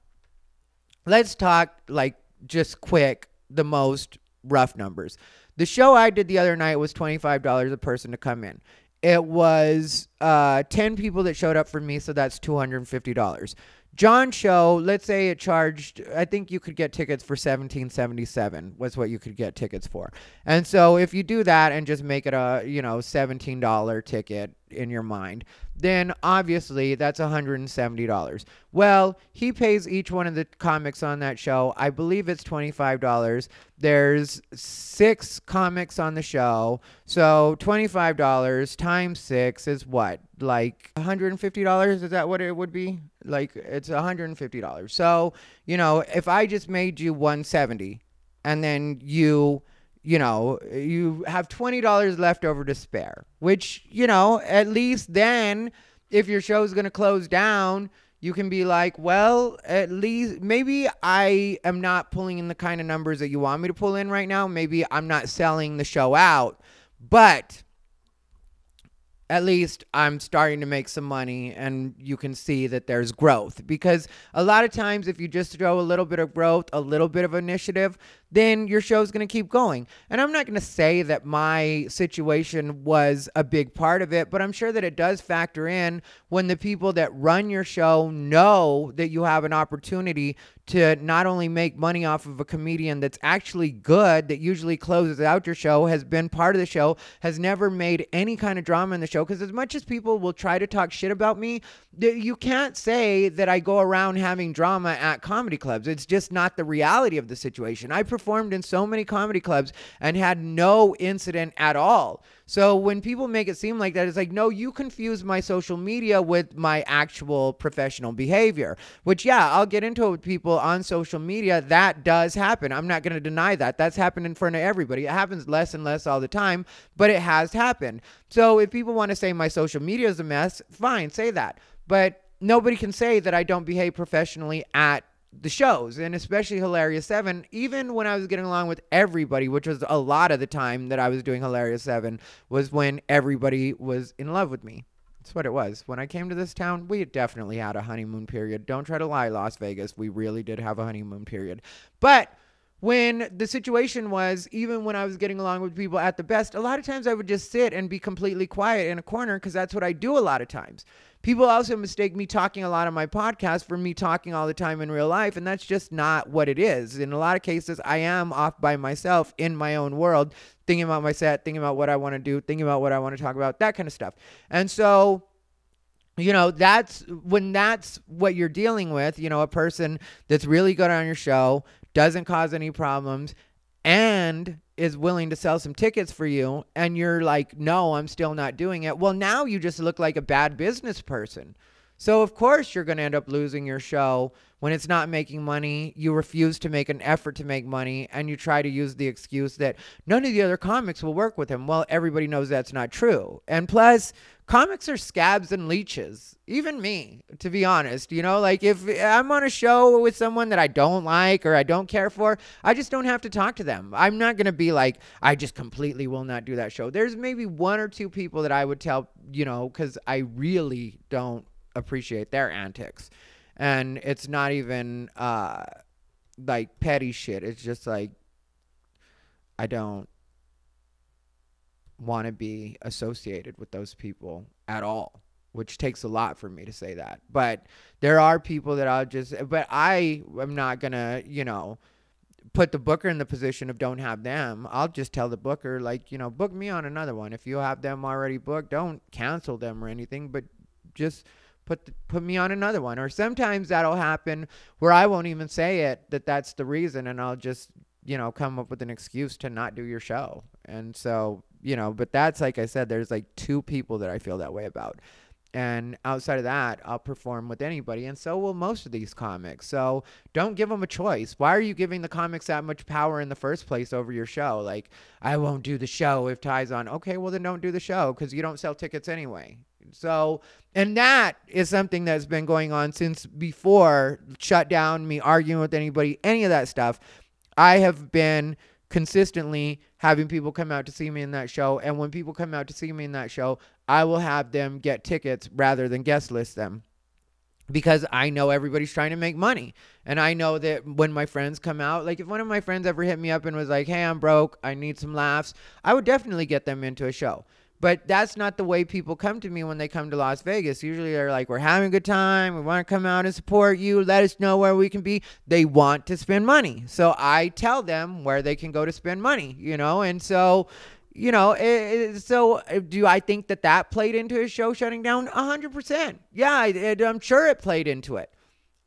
let's talk like just quick, the most rough numbers. The show I did the other night was $25 a person to come in. It was 10 people that showed up for me, so that's $250. John's show, let's say it charged, I think you could get tickets for $17.77 was what you could get tickets for. And so if you do that and just make it a, you know, $17 ticket in your mind, then obviously that's $170. Well, he pays each one of the comics on that show, I believe it's $25. There's 6 comics on the show, so $25 times 6 is what, like $150? Is that what it would be? Like, it's $150. So, you know, if I just made you $170, and then you know, you have $20 left over to spare, which, you know, at least then if your show's going to close down, you can be like, well, at least maybe I am not pulling in the kind of numbers that you want me to pull in right now. Maybe I'm not selling the show out, but at least I'm starting to make some money, and you can see that there's growth. Because a lot of times if you just show a little bit of growth, a little bit of initiative, then your show's going to keep going. And I'm not going to say that my situation was a big part of it, but I'm sure that it does factor in when the people that run your show know that you have an opportunity to not only make money off of a comedian that's actually good, that usually closes out your show, has been part of the show, has never made any kind of drama in the show. Because as much as people will try to talk shit about me, you can't say that I go around having drama at comedy clubs. It's just not the reality of the situation. I performed in so many comedy clubs and had no incident at all. So when people make it seem like that, it's like, no, you confuse my social media with my actual professional behavior, which, yeah, I'll get into it with people on social media. That does happen. I'm not going to deny that. That's happened in front of everybody. It happens less and less all the time, but it has happened. So if people want to say my social media is a mess, fine, say that. But nobody can say that I don't behave professionally at the shows, and especially Hilarious 7, even when I was getting along with everybody, which was a lot of the time that I was doing Hilarious 7, was when everybody was in love with me. That's what it was. When I came to this town, we definitely had a honeymoon period. Don't try to lie, Las Vegas. We really did have a honeymoon period. But when the situation was, even when I was getting along with people at the best, a lot of times I would just sit and be completely quiet in a corner because that's what I do a lot of times. People also mistake me talking a lot on my podcast for me talking all the time in real life, and that's just not what it is. In a lot of cases, I am off by myself in my own world, thinking about my set, thinking about what I want to do, thinking about what I want to talk about, that kind of stuff. And so, you know, that's what you're dealing with, you know, a person that's really good on your show, doesn't cause any problems, and is willing to sell some tickets for you, and you're like, no, I'm still not doing it. Well, now you just look like a bad business person. So of course you're going to end up losing your show when it's not making money. You refuse to make an effort to make money, and you try to use the excuse that none of the other comics will work with him. Well, everybody knows that's not true. And plus, comics are scabs and leeches. Even me, to be honest. You know, like if I'm on a show with someone that I don't like or I don't care for, I just don't have to talk to them. I'm not going to be like, I just completely will not do that show. There's maybe one or two people that I would tell, you know, because I really don't appreciate their antics. And it's not even like petty shit. It's just like, I don't want to be associated with those people at all, which takes a lot for me to say that. But there are people that but I am not going to, you know, put the booker in the position of don't have them. I'll just tell the booker, like, you know, book me on another one. If you have them already booked, don't cancel them or anything, but just put me on another one. Or sometimes that'll happen where I won't even say it, that's the reason, and I'll just, you know, come up with an excuse to not do your show. And so, you know, but that's, like I said, there's like two people that I feel that way about. And outside of that, I'll perform with anybody, and so will most of these comics. So don't give them a choice. Why are you giving the comics that much power in the first place over your show? Like, I won't do the show if Ty's on. Okay, well then don't do the show because you don't sell tickets anyway. So, and that is something that's been going on since before shut down, me arguing with anybody, any of that stuff. I have been consistently having people come out to see me in that show. And when people come out to see me in that show, I will have them get tickets rather than guest list them. Because I know everybody's trying to make money. And I know that when my friends come out, like if one of my friends ever hit me up and was like, hey, I'm broke, I need some laughs, I would definitely get them into a show. But that's not the way people come to me when they come to Las Vegas. Usually they're like, we're having a good time. We want to come out and support you. Let us know where we can be. They want to spend money. So I tell them where they can go to spend money, you know. And so, you know, so do I think that played into his show shutting down? 100%. Yeah, I'm sure it played into it.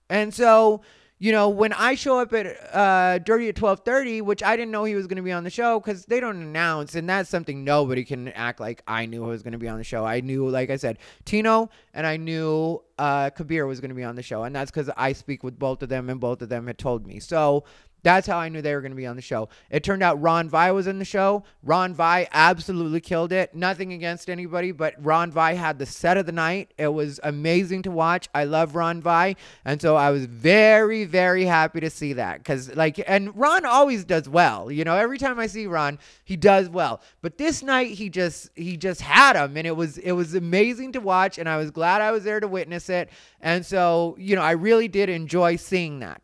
And so, you know, when I show up at Dirty at 12:30, which I didn't know he was going to be on the show because they don't announce, and that's something nobody can act like I knew who was going to be on the show. I knew, like I said, Tino, and I knew Kabir was going to be on the show, and that's because I speak with both of them, and both of them had told me. So that's how I knew they were going to be on the show. It turned out Ron Vai was in the show. Ron Vai absolutely killed it. Nothing against anybody, but Ron Vai had the set of the night. It was amazing to watch. I love Ron Vai. And so I was very, very happy to see that. Because, like, and Ron always does well. You know, every time I see Ron, he does well. But this night, he just had him. And it was amazing to watch. And I was glad I was there to witness it. And so, you know, I really did enjoy seeing that.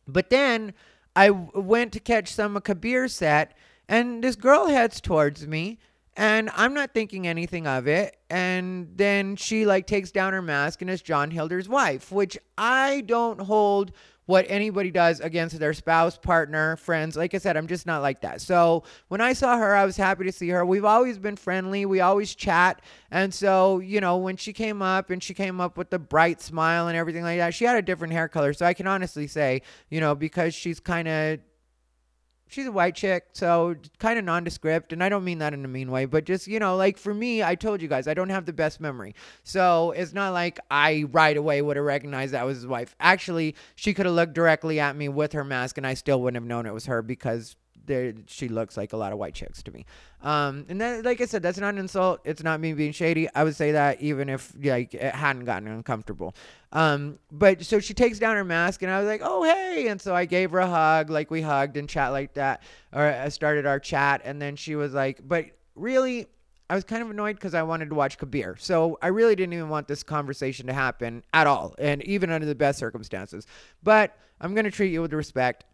But then I went to catch some of Kabir Set, and this girl heads towards me, and I'm not thinking anything of it. And then she like takes down her mask and it's John Hilder's wife, which I don't hold what anybody does against their spouse, partner, friends. Like I said, I'm just not like that. So when I saw her, I was happy to see her. We've always been friendly. We always chat. And so, you know, when she came up and she came up with the bright smile and everything like that, she had a different hair color. So I can honestly say, you know, because she's a white chick, so kind of nondescript, and I don't mean that in a mean way, but just, you know, like for me, I told you guys, I don't have the best memory. So it's not like I right away would have recognized that was his wife. Actually, she could have looked directly at me with her mask, and I still wouldn't have known it was her because she looks like a lot of white chicks to me. And then, like I said, that's not an insult. It's not me being shady. I would say that even if like it hadn't gotten uncomfortable. But so she takes down her mask and I was like, oh, hey. And so I gave her a hug, like we hugged and chat like that, or I started our chat. And then she was like, but really, I was kind of annoyed because I wanted to watch Kabir. So I really didn't even want this conversation to happen at all. And even under the best circumstances, but I'm going to treat you with respect.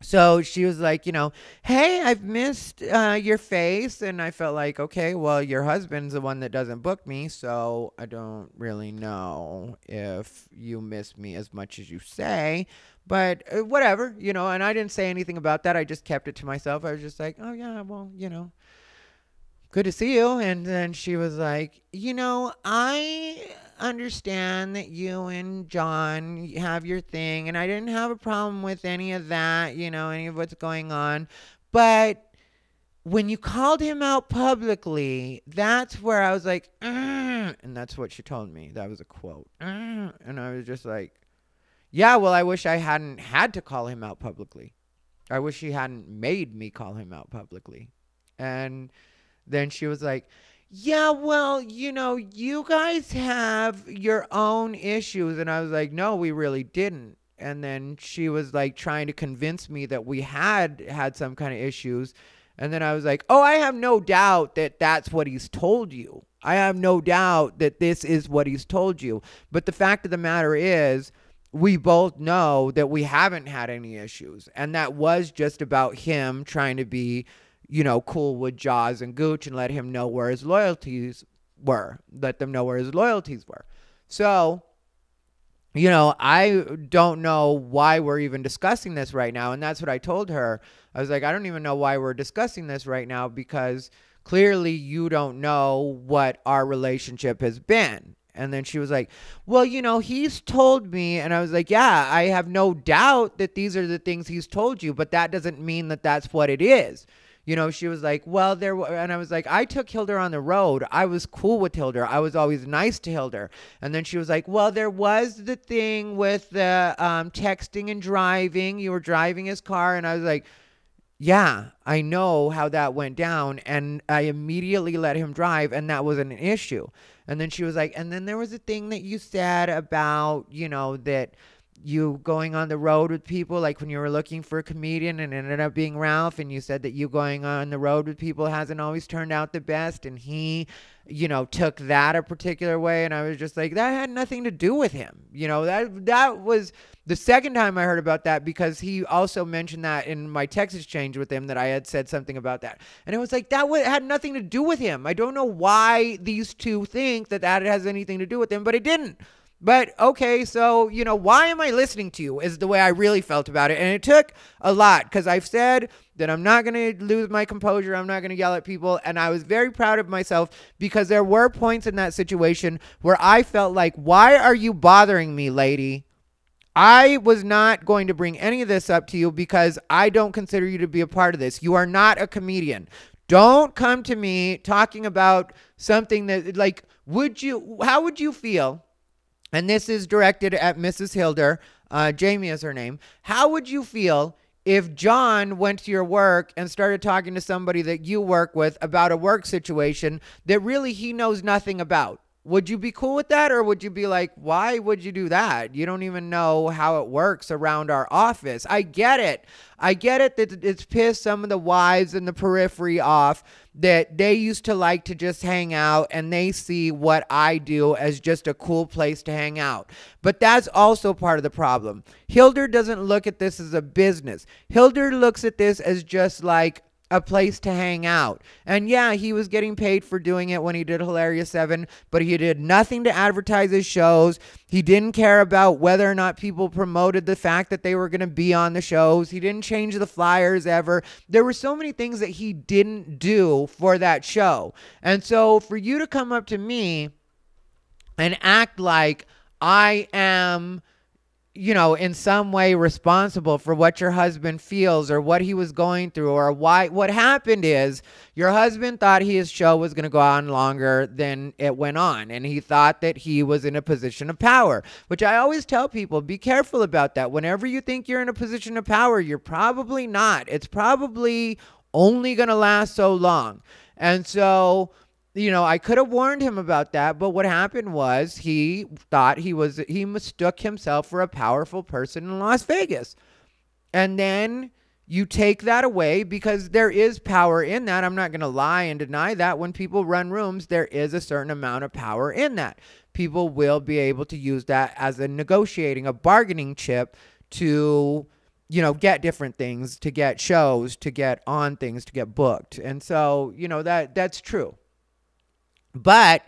So she was like, you know, hey, I've missed your face. And I felt like, okay, well, your husband's the one that doesn't book me. So I don't really know if you miss me as much as you say. But whatever, you know, and I didn't say anything about that. I just kept it to myself. I was just like, oh, yeah, well, you know, good to see you. And then she was like, you know, I understand that you and John have your thing, and I didn't have a problem with any of that, you know, any of what's going on. But when you called him out publicly, that's where I was like, and that's what she told me. That was a quote. And I was just like, yeah, well, I wish I hadn't had to call him out publicly. I wish he hadn't made me call him out publicly. And then she was like, yeah, well, you know, you guys have your own issues. And I was like, no, we really didn't. And then she was like trying to convince me that we had some kind of issues. And then I was like, oh, I have no doubt that that's what he's told you. I have no doubt that this is what he's told you. But the fact of the matter is, we both know that we haven't had any issues. And that was just about him trying to be, you know, cool with Jaws and Gooch and let him know where his loyalties were. Let them know where his loyalties were. So, you know, I don't know why we're even discussing this right now. And that's what I told her. I was like, I don't even know why we're discussing this right now because clearly you don't know what our relationship has been. And then she was like, well, you know, he's told me. And I was like, yeah, I have no doubt that these are the things he's told you, but that doesn't mean that that's what it is. You know, she was like, well, and I was like, I took Hilder on the road. I was cool with Hilder. I was always nice to Hilder. And then she was like, well, there was the thing with the texting and driving. You were driving his car. And I was like, yeah, I know how that went down. And I immediately let him drive. And that wasn't an issue. And then she was like, and then there was a thing that you said about, you know, that you going on the road with people, like when you were looking for a comedian and it ended up being Ralph, and you said that you going on the road with people hasn't always turned out the best, and he, you know, took that a particular way. And I was just like, that had nothing to do with him. You know, that was the second time I heard about that, because he also mentioned that in my text exchange with him, that I had said something about that. And it was like, that had nothing to do with him. I don't know why these two think that has anything to do with him, but it didn't. But okay, so, you know, why am I listening to you is the way I really felt about it. And it took a lot, because I've said that I'm not going to lose my composure. I'm not going to yell at people. And I was very proud of myself, because there were points in that situation where I felt like, why are you bothering me, lady? I was not going to bring any of this up to you because I don't consider you to be a part of this. You are not a comedian. Don't come to me talking about something that, like, how would you feel? And this is directed at Mrs. Hilder. Jamie is her name. How would you feel if John went to your work and started talking to somebody that you work with about a work situation that really he knows nothing about? Would you be cool with that? Or would you be like, why would you do that? You don't even know how it works around our office. I get it. I get it that it's pissed some of the wives in the periphery off that they used to like to just hang out and they see what I do as just a cool place to hang out. But that's also part of the problem. Hilder doesn't look at this as a business. Hilder looks at this as just like a place to hang out. And yeah, he was getting paid for doing it when he did Hilarious 7, but he did nothing to advertise his shows. He didn't care about whether or not people promoted the fact that they were going to be on the shows. He didn't change the flyers ever. There were so many things that he didn't do for that show. And so for you to come up to me and act like I am, you know, in some way responsible for what your husband feels or what he was going through or why. What happened is your husband thought his show was going to go on longer than it went on. And he thought that he was in a position of power, which I always tell people, be careful about that. Whenever you think you're in a position of power, you're probably not. It's probably only going to last so long. And so, you know, I could have warned him about that, but what happened was he thought he mistook himself for a powerful person in Las Vegas. And then you take that away because there is power in that. I'm not going to lie and deny that. When people run rooms, there is a certain amount of power in that. People will be able to use that as a bargaining chip to, you know, get different things, to get shows, to get on things, to get booked. And so, you know, that's true. But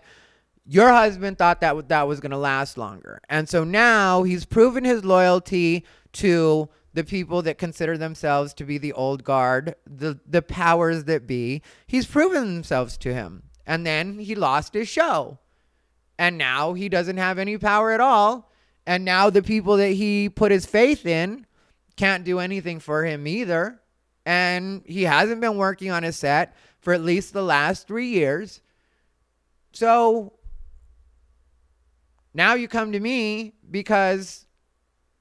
your husband thought that was going to last longer. And so now he's proven his loyalty to the people that consider themselves to be the old guard, the powers that be. He's proven themselves to him. And then he lost his show. And now he doesn't have any power at all. And now the people that he put his faith in can't do anything for him either. And he hasn't been working on his set for at least the last 3 years. So now you come to me because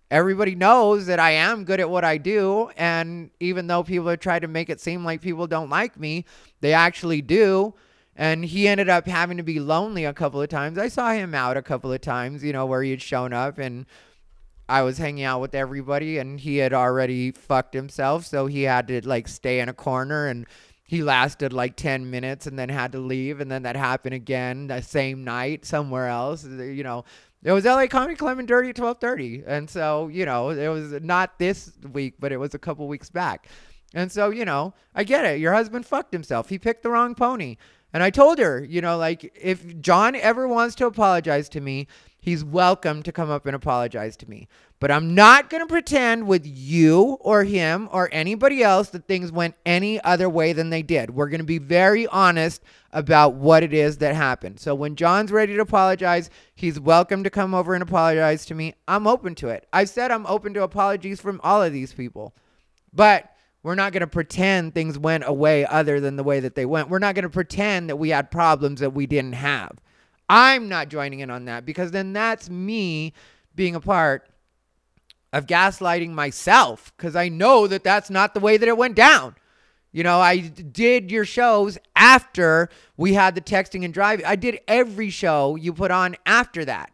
everybody knows that I am good at what I do. And even though people have tried to make it seem like people don't like me, they actually do. And he ended up having to be lonely a couple of times. I saw him out a couple of times, you know, where he had shown up and I was hanging out with everybody and he had already fucked himself. So he had to like stay in a corner, and he lasted like 10 minutes and then had to leave. And then that happened again the same night somewhere else. You know, it was LA Comedy Club and Dirty at 12:30. And so, you know, it was not this week, but it was a couple weeks back. And so, you know, I get it. Your husband fucked himself. He picked the wrong pony. And I told her, you know, like, if John ever wants to apologize to me, he's welcome to come up and apologize to me. But I'm not going to pretend with you or him or anybody else that things went any other way than they did. We're going to be very honest about what it is that happened. So when John's ready to apologize, he's welcome to come over and apologize to me. I'm open to it. I've said I'm open to apologies from all of these people. But we're not going to pretend things went away other than the way that they went. We're not going to pretend that we had problems that we didn't have. I'm not joining in on that, because then that's me being a part of gaslighting myself, because I know that that's not the way that it went down. You know, I did your shows after we had the texting and driving. I did every show you put on after that.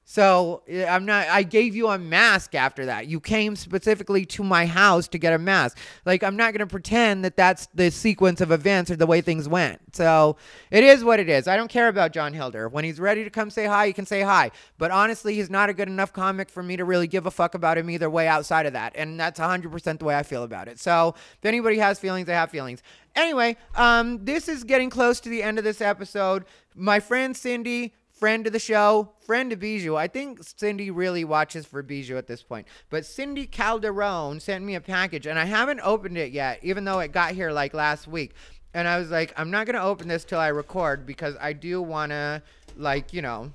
So I gave you a mask after that. You came specifically to my house to get a mask. Like, I'm not going to pretend that that's the sequence of events or the way things went. So it is what it is. I don't care about John Hilder. When he's ready to come say hi, he can say hi. But honestly, he's not a good enough comic for me to really give a fuck about him either way outside of that. And that's 100% the way I feel about it. So if anybody has feelings, they have feelings. Anyway, this is getting close to the end of this episode. My friend Cindy, friend of the show, friend of Bijou. I think Cindy really watches for Bijou at this point. But Cindy Calderon sent me a package, and I haven't opened it yet, even though it got here like last week. And I was like, I'm not going to open this till I record, because I do want to, like, you know,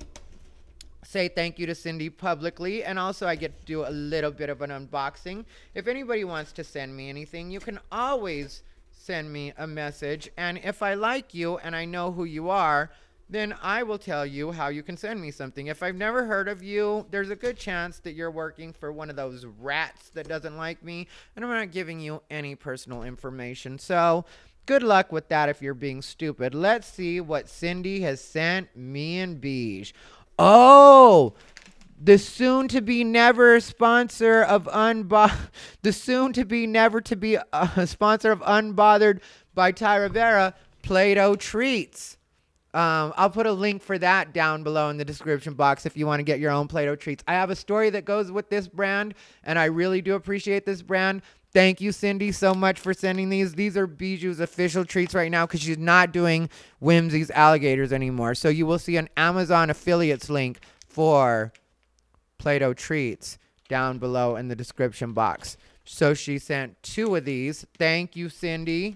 say thank you to Cindy publicly. And also I get to do a little bit of an unboxing. If anybody wants to send me anything, you can always send me a message. And if I like you and I know who you are, then I will tell you how you can send me something. If I've never heard of you, there's a good chance that you're working for one of those rats that doesn't like me, and I'm not giving you any personal information. So Good luck with that if you're being stupid. Let's see what Cindy has sent me and Beige. Oh, the soon-to-be never sponsor of the soon-to-be never to be a sponsor of Unbothered by Thai Rivera, Plato Treats. I'll put a link for that down below in the description box if you want to get your own Plato Treats. I have a story that goes with this brand, and I really do appreciate this brand. Thank you, Cindy, so much for sending these. These are Bijou's official treats right now because she's not doing Whimsy's alligators anymore. So you will see an Amazon affiliates link for Plato Treats down below in the description box. So she sent 2 of these. Thank you, Cindy.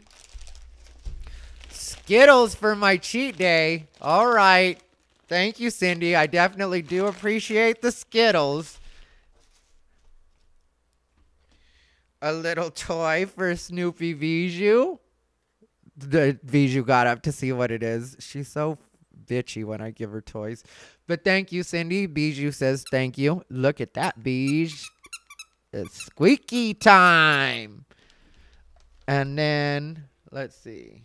Skittles for my cheat day. All right. Thank you, Cindy. I definitely do appreciate the Skittles. A little toy for Snoopy Bijou. The Bijou got up to see what it is. She's so bitchy when I give her toys. But thank you, Cindy. Bijou says thank you. Look at that, Bijou. It's squeaky time. And then, let's see.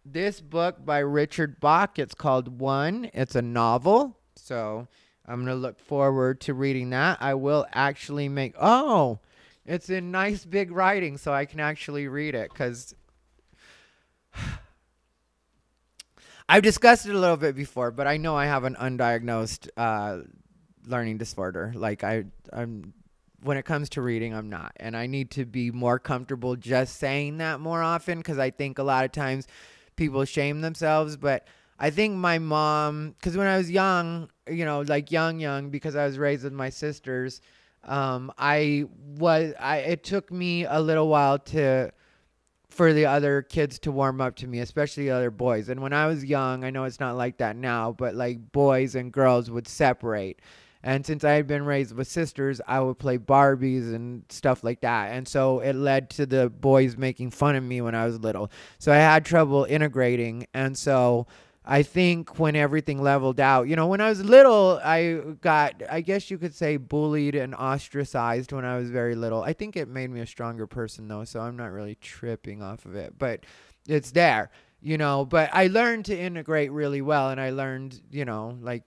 This book by Richard Bach, it's called One. It's a novel. So I'm going to look forward to reading that. I will actually make... Oh, it's in nice big writing, so I can actually read it. Because I've discussed it a little bit before, but I know I have an undiagnosed learning disorder. Like I'm when it comes to reading, I'm not. And I need to be more comfortable just saying that more often, because I think a lot of times people shame themselves. But I think my mom, because when I was young, you know, like young, because I was raised with my sisters, it took me a little while for the other kids to warm up to me, especially the other boys. And when I was young, I know it's not like that now, but like boys and girls would separate. And since I had been raised with sisters, I would play Barbies and stuff like that. And so it led to the boys making fun of me when I was little. So I had trouble integrating. And so I think when everything leveled out, you know, when I was little, I got, I guess you could say, bullied and ostracized when I was very little. I think it made me a stronger person, though, so I'm not really tripping off of it. But it's there, you know. But I learned to integrate really well, and I learned, you know, like,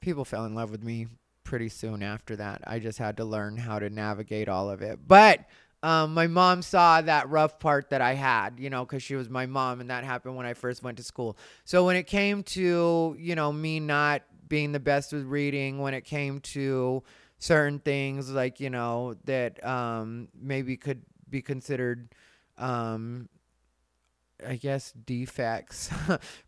people fell in love with me pretty soon after that. I just had to learn how to navigate all of it. But my mom saw that rough part that I had, you know, because she was my mom, and that happened when I first went to school. So when it came to, you know, me not being the best with reading, when it came to certain things like, you know, that maybe could be considered, I guess, defects,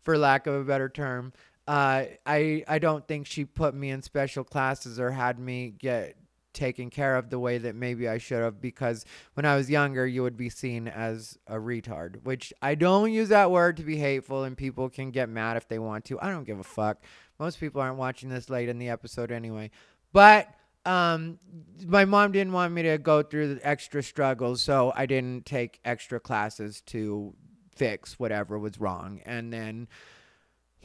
for lack of a better term, I don't think she put me in special classes or had me get taken care of the way that maybe I should have, because when I was younger, you would be seen as a retard, which I don't use that word to be hateful, and people can get mad if they want to. I don't give a fuck. Most people aren't watching this late in the episode anyway. But my mom didn't want me to go through the extra struggles, so I didn't take extra classes to fix whatever was wrong. And then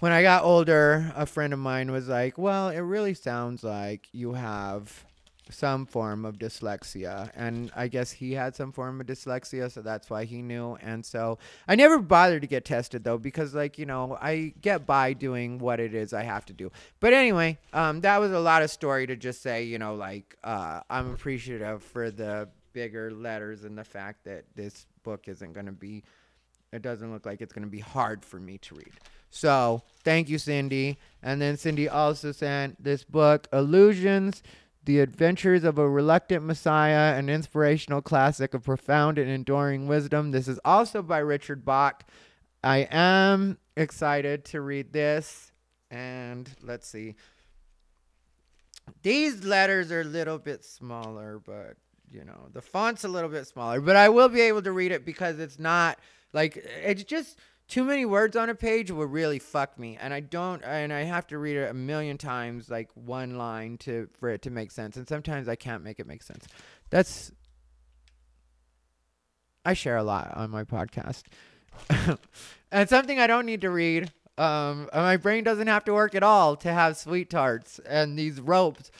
when I got older, a friend of mine was like, well, it really sounds like you have some form of dyslexia. And I guess he had some form of dyslexia, so that's why he knew. And so I never bothered to get tested, though, because, like, you know, I get by doing what it is I have to do. But anyway, that was a lot of story to just say, you know, like, I'm appreciative for the bigger letters and the fact that this book isn't going to be, it doesn't look like it's going to be hard for me to read. So thank you, Cindy. And then Cindy also sent this book, Illusions, The Adventures of a Reluctant Messiah, an inspirational classic of profound and enduring wisdom. This is also by Richard Bach. I am excited to read this. And let's see. These letters are a little bit smaller, but, you know, the font's a little bit smaller. But I will be able to read it because it's not, like, it's just too many words on a page would really fuck me, and I have to read it a million times, like one line for it to make sense, and sometimes I can't make it make sense. I share a lot on my podcast, and something I don't need to read. My brain doesn't have to work at all to have sweet tarts and these ropes.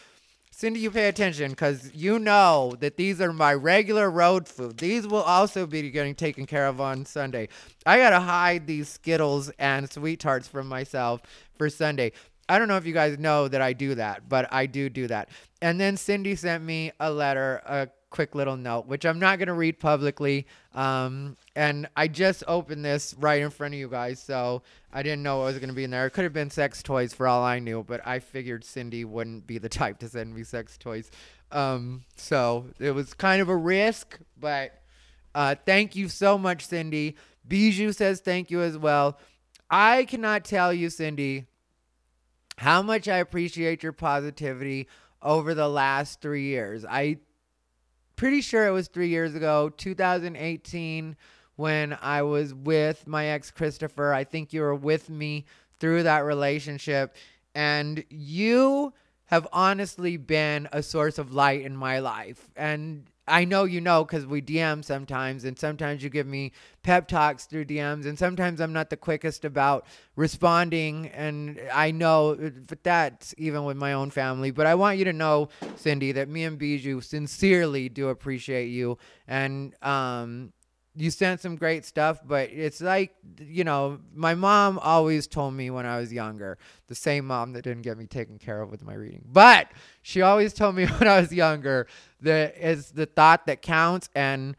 Cindy, you pay attention because you know that these are my regular road food. These will also be getting taken care of on Sunday. I got to hide these Skittles and Sweet Tarts from myself for Sunday. I don't know if you guys know that I do that, but I do that. And then Cindy sent me a letter, a quick little note, which I'm not going to read publicly. And I just opened this right in front of you guys, so I didn't know what was going to be in there. It could have been sex toys for all I knew, but I figured Cindy wouldn't be the type to send me sex toys. So it was kind of a risk, but thank you so much, Cindy. Bijou says thank you as well. I cannot tell you, Cindy, how much I appreciate your positivity over the last 3 years. I pretty sure it was 3 years ago, 2018, when I was with my ex Christopher. I think you were with me through that relationship, and you have honestly been a source of light in my life. And I know you know because we DM sometimes, and sometimes you give me pep talks through DMs, and sometimes I'm not the quickest about responding, and I know, but that's even with my own family. But I want you to know, Cindy, that me and Bijou sincerely do appreciate you, and you sent some great stuff, but it's like, you know, my mom always told me when I was younger, the same mom that didn't get me taken care of with my reading, but she always told me when I was younger that it's the thought that counts, and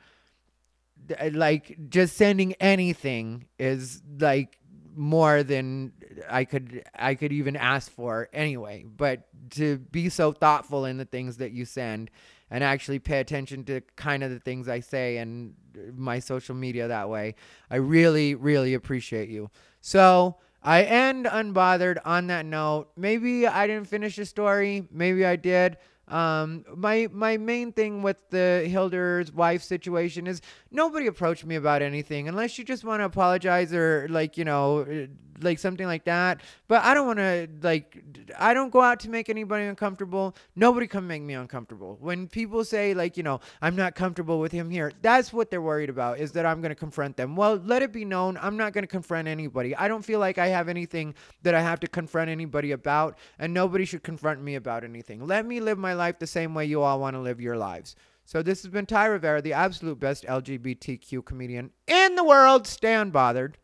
like just sending anything is like more than I could even ask for anyway. But to be so thoughtful in the things that you send and actually pay attention to kind of the things I say and my social media that way, I really, really appreciate you. So I end Unbothered on that note. Maybe I didn't finish the story. Maybe I did. My main thing with the Hilder's wife situation is nobody approached me about anything unless you just want to apologize or like, you know, like something like that. But I don't want to, like, I don't go out to make anybody uncomfortable. Nobody can make me uncomfortable. When people say like, you know, I'm not comfortable with him here, that's what they're worried about, is that I'm going to confront them. Well, let it be known, I'm not going to confront anybody. I don't feel like I have anything that I have to confront anybody about, and nobody should confront me about anything. Let me live my life the same way you all want to live your lives. So this has been Thai Rivera, the absolute best LGBTQ comedian in the world. Stay unbothered.